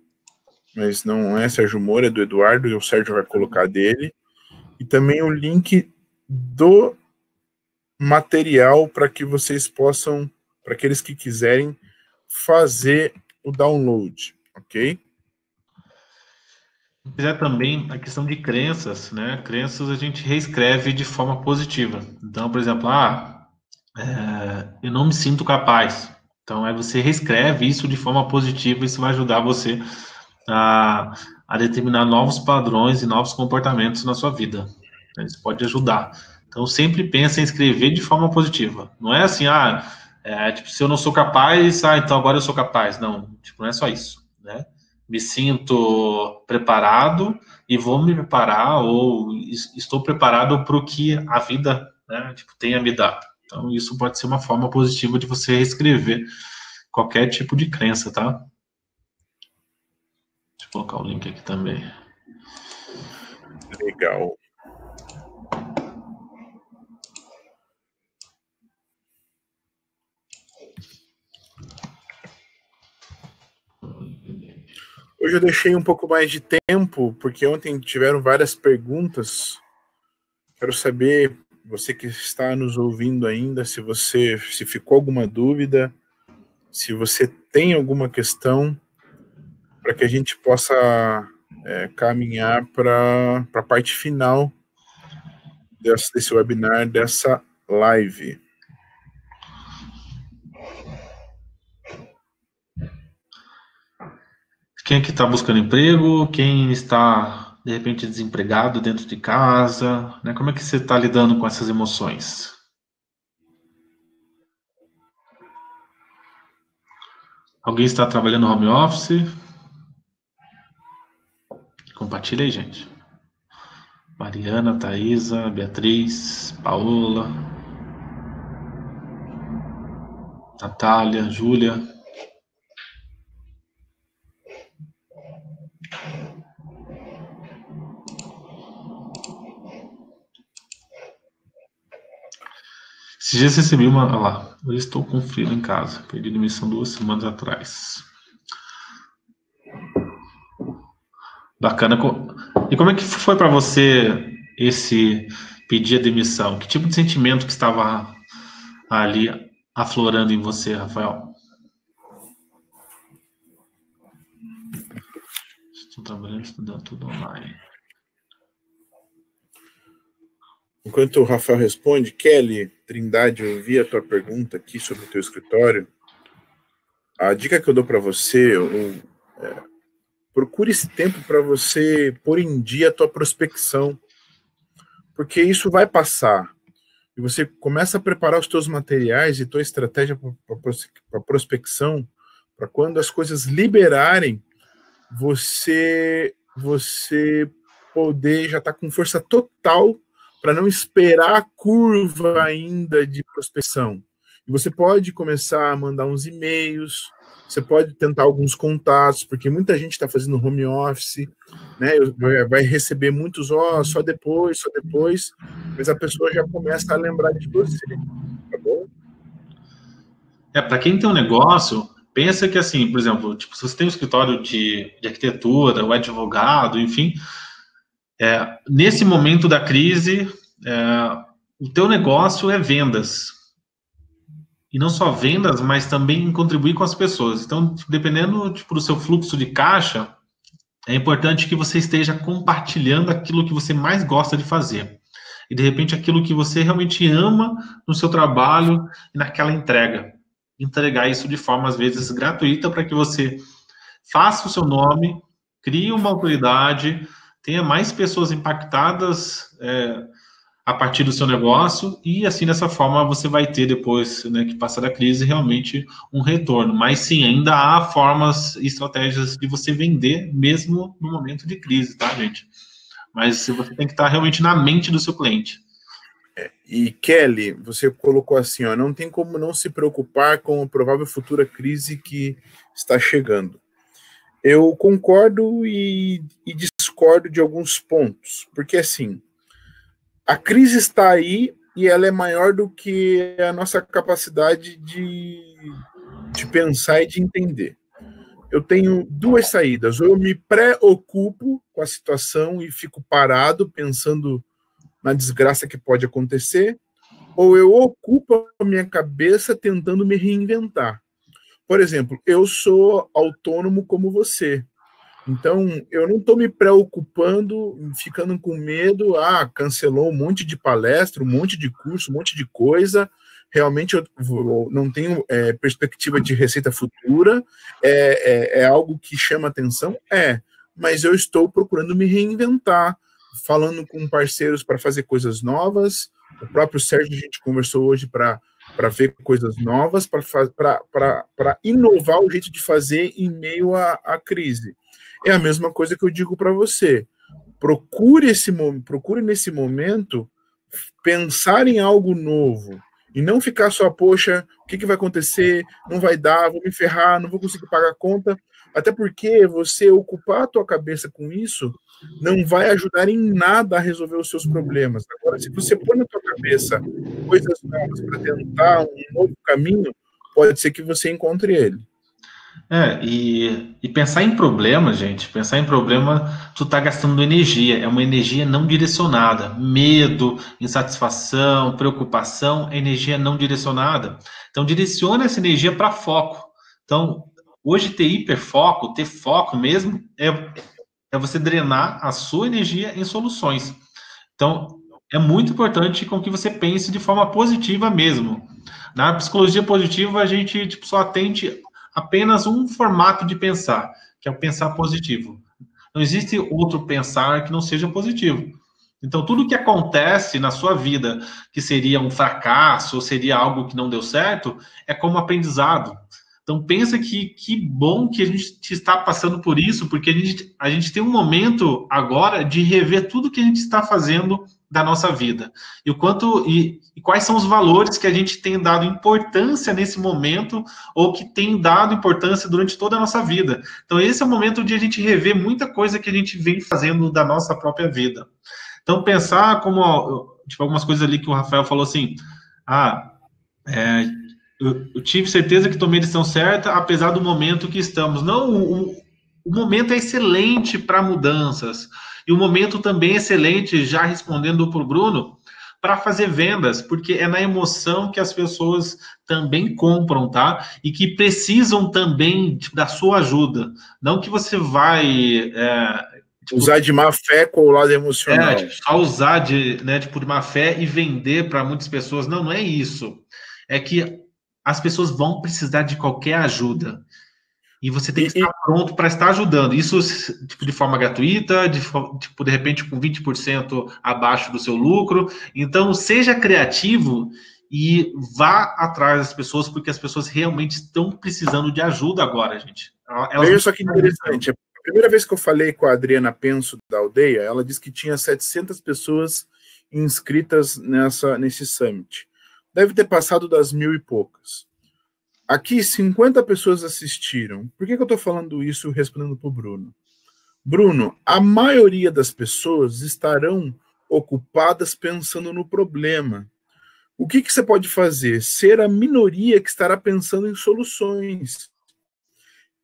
mas não é Sérgio Moura, é do Eduardo, e o Sérgio vai colocar dele. E também o link do material para que vocês possam, para aqueles que quiserem, fazer o download, ok? Se quiser também a questão de crenças, né? Crenças a gente reescreve de forma positiva. Então, por exemplo, eu não me sinto capaz. Então, aí você reescreve isso de forma positiva, isso vai ajudar você a determinar novos padrões e novos comportamentos na sua vida. Isso pode ajudar. Então, sempre pensa em escrever de forma positiva. Não é assim, tipo, se eu não sou capaz, então agora eu sou capaz. Não, tipo, não é só isso, né? Me sinto preparado e vou me preparar, ou estou preparado para o que a vida, né, tipo, tem a me dar. Então, isso pode ser uma forma positiva de você reescrever qualquer tipo de crença, tá? Deixa eu colocar o link aqui também. Legal. Hoje eu deixei um pouco mais de tempo, porque ontem tiveram várias perguntas. Quero saber, você que está nos ouvindo ainda, se ficou alguma dúvida, se você tem alguma questão, para que a gente possa caminhar para a parte final desse webinar, dessa live. Quem que está buscando emprego? Quem está, de repente, desempregado dentro de casa? Né? Como é que você está lidando com essas emoções? Alguém está trabalhando no home office? Compartilha aí, gente. Mariana, Thaisa, Beatriz, Paola, Natália, Júlia. Esses dias recebi uma... Olha lá, eu estou com frio em casa. Perdi demissão 2 semanas atrás. Bacana. E como é que foi para você esse pedir a demissão? Que tipo de sentimento que estava ali aflorando em você, Rafael? Estou trabalhando, estudando tudo online. Enquanto o Rafael responde, Kelly Trindade, eu vi a tua pergunta aqui sobre o teu escritório. A dica que eu dou para você, procure esse tempo para você pôr em dia a tua prospecção, porque isso vai passar. E você começa a preparar os teus materiais e tua estratégia para prospecção, para quando as coisas liberarem, você poder já estar com força total para não esperar a curva ainda de prospecção. E você pode começar a mandar uns e-mails, você pode tentar alguns contatos, porque muita gente está fazendo home office, né? Vai receber muitos, só depois, mas a pessoa já começa a lembrar de você, tá bom? Para quem tem um negócio, pensa que assim, por exemplo, tipo, se você tem um escritório de arquitetura, ou advogado, enfim, nesse momento da crise, o teu negócio é vendas. E não só vendas, mas também contribuir com as pessoas. Então, dependendo do seu fluxo de caixa, é importante que você esteja compartilhando aquilo que você mais gosta de fazer. E, de repente, aquilo que você realmente ama no seu trabalho e naquela entrega. Entregar isso de forma, às vezes, gratuita para que você faça o seu nome, crie uma autoridade, tenha mais pessoas impactadas a partir do seu negócio, e assim, dessa forma, você vai ter depois, né, que passar da crise, realmente um retorno. Mas sim, ainda há formas e estratégias de você vender, mesmo no momento de crise, tá, gente? Mas você tem que estar realmente na mente do seu cliente. E Kelly, você colocou assim, não tem como não se preocupar com a provável futura crise que está chegando. Eu concordo e discordo de alguns pontos, porque assim, a crise está aí e ela é maior do que a nossa capacidade de pensar e de entender. Eu tenho duas saídas. Ou eu me preocupo com a situação e fico parado pensando na desgraça que pode acontecer, ou eu ocupo a minha cabeça tentando me reinventar. Por exemplo, eu sou autônomo como você. Então, eu não estou me preocupando, ficando com medo, cancelou um monte de palestra, um monte de curso, um monte de coisa, realmente eu não tenho perspectiva de receita futura, é algo que chama atenção? Mas eu estou procurando me reinventar, falando com parceiros para fazer coisas novas, o próprio Sérgio, a gente conversou hoje para ver coisas novas, para inovar o jeito de fazer em meio à crise. É a mesma coisa que eu digo para você. Procure nesse momento pensar em algo novo e não ficar só, poxa, o que vai acontecer? Não vai dar, vou me ferrar, não vou conseguir pagar a conta. Até porque você ocupar a tua cabeça com isso não vai ajudar em nada a resolver os seus problemas. Agora, se você pôr na tua cabeça coisas novas para tentar um novo caminho, pode ser que você encontre ele. E pensar em problema, gente, tu tá gastando energia, é uma energia não direcionada, medo, insatisfação, preocupação, é energia não direcionada. Então, direciona essa energia para foco. Então, hoje ter hiperfoco, ter foco mesmo, é você drenar a sua energia em soluções. Então, é muito importante com que você pense de forma positiva mesmo. Na psicologia positiva, a gente só atende apenas um formato de pensar, que é o pensar positivo. Não existe outro pensar que não seja positivo. Então, tudo que acontece na sua vida, que seria um fracasso, ou seria algo que não deu certo, é como aprendizado. Então, pensa que bom que a gente está passando por isso, porque a gente tem um momento agora de rever tudo que a gente está fazendo da nossa vida. E quais são os valores que a gente tem dado importância nesse momento, ou que tem dado importância durante toda a nossa vida. Então, esse é o momento de a gente rever muita coisa que a gente vem fazendo da nossa própria vida. Então, pensar como, tipo, algumas coisas ali que o Rafael falou assim, eu tive certeza que tomei a decisão certa, apesar do momento que estamos. Não, o momento é excelente para mudanças. E o momento também é excelente, já respondendo para o Bruno, para fazer vendas, porque é na emoção que as pessoas também compram, tá? E que precisam também da sua ajuda. Não que você vai... usar de má fé com o lado emocional. Só usar de má fé e vender para muitas pessoas. Não é isso. É que as pessoas vão precisar de qualquer ajuda. E você tem que estar pronto para estar ajudando. Isso, tipo, de forma gratuita, de repente com 20% abaixo do seu lucro. Então, seja criativo e vá atrás das pessoas, porque as pessoas realmente estão precisando de ajuda agora, gente. Veja só que interessante. A primeira vez que eu falei com a Adriana Penso, da Aldeia, ela disse que tinha 700 pessoas inscritas nesse summit. Deve ter passado das 1.000 e poucas. Aqui, 50 pessoas assistiram. Por que eu estou falando isso respondendo para o Bruno? Bruno, a maioria das pessoas estarão ocupadas pensando no problema. O que você pode fazer? Ser a minoria que estará pensando em soluções.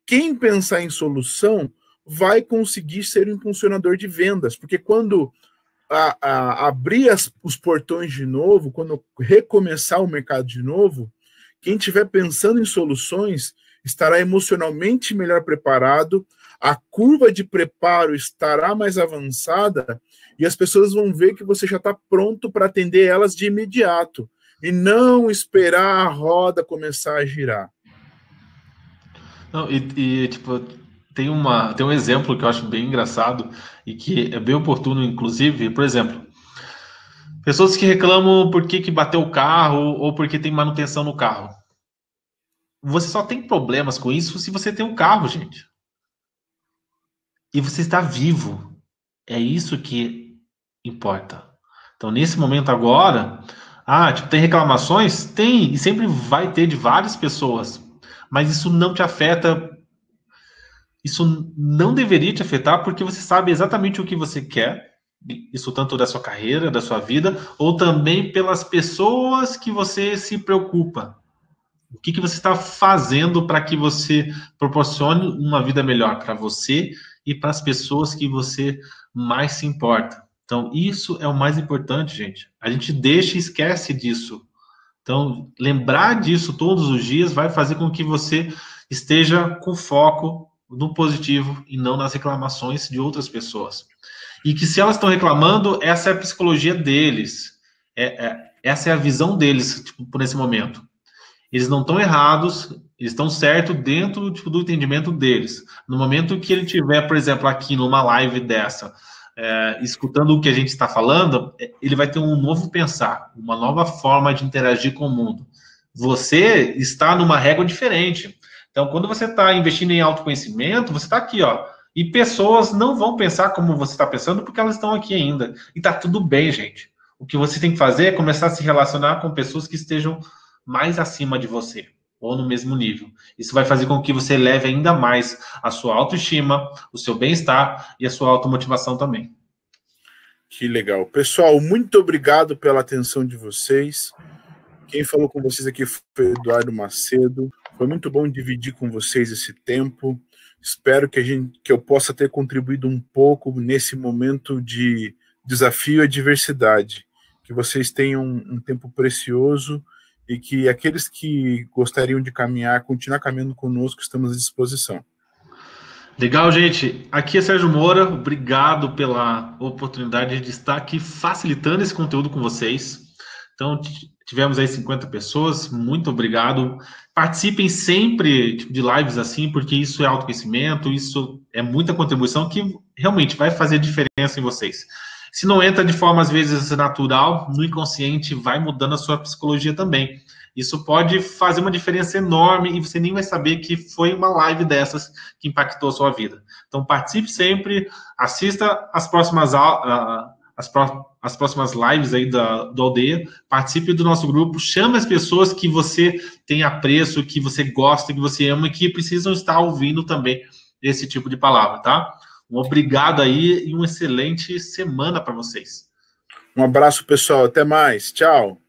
Quem pensar em solução vai conseguir ser um impulsionador de vendas, porque quando abrir os portões de novo, quando recomeçar o mercado de novo, quem estiver pensando em soluções estará emocionalmente melhor preparado, a curva de preparo estará mais avançada e as pessoas vão ver que você já está pronto para atender elas de imediato e não esperar a roda começar a girar. Não, tipo, tem um exemplo que eu acho bem engraçado e que é bem oportuno, inclusive. Por exemplo, pessoas que reclamam porque bateu o carro ou porque tem manutenção no carro. Você só tem problemas com isso se você tem um carro, gente. E você está vivo. É isso que importa. Então, nesse momento agora, tipo, tem reclamações? Tem, e sempre vai ter de várias pessoas. Mas isso não te afeta. Isso não deveria te afetar, porque você sabe exatamente o que você quer. Isso tanto da sua carreira, da sua vida, ou também pelas pessoas que você se preocupa. O que você está fazendo para que você proporcione uma vida melhor para você e para as pessoas que você mais se importa. Então, isso é o mais importante, gente. A gente deixa e esquece disso. Então, lembrar disso todos os dias vai fazer com que você esteja com foco no positivo e não nas reclamações de outras pessoas. E que se elas estão reclamando, essa é a psicologia deles. Essa é a visão deles, tipo, por esse momento. Eles não estão errados, eles estão certos dentro, tipo, do entendimento deles. No momento que ele tiver, por exemplo, aqui numa live dessa, escutando o que a gente está falando, ele vai ter um novo pensar, uma nova forma de interagir com o mundo. Você está numa régua diferente. Então, quando você está investindo em autoconhecimento, você está aqui, ó. E pessoas não vão pensar como você está pensando porque elas estão aqui ainda. E tá tudo bem, gente. O que você tem que fazer é começar a se relacionar com pessoas que estejam mais acima de você, ou no mesmo nível. Isso vai fazer com que você eleve ainda mais a sua autoestima, o seu bem-estar e a sua automotivação também. Que legal. Pessoal, muito obrigado pela atenção de vocês. Quem falou com vocês aqui foi o Eduardo Macedo. Foi muito bom dividir com vocês esse tempo. Espero que eu possa ter contribuído um pouco nesse momento de desafio e adversidade. Que vocês tenham um tempo precioso e que aqueles que gostariam de continuar caminhando conosco, estamos à disposição. Legal, gente. Aqui é Sérgio Moura. Obrigado pela oportunidade de estar aqui facilitando esse conteúdo com vocês. Então, tivemos aí 50 pessoas. Muito obrigado. Participem sempre de lives assim, porque isso é autoconhecimento, isso é muita contribuição que realmente vai fazer diferença em vocês. Se não entra de forma, às vezes, natural, no inconsciente vai mudando a sua psicologia também. Isso pode fazer uma diferença enorme e você nem vai saber que foi uma live dessas que impactou a sua vida. Então, participe sempre, assista as próximas lives aí do Aldeia, participe do nosso grupo, chame as pessoas que você tem apreço, que você gosta, que você ama e que precisam estar ouvindo também esse tipo de palavra, tá? Um obrigado aí e uma excelente semana para vocês. Um abraço, pessoal. Até mais. Tchau.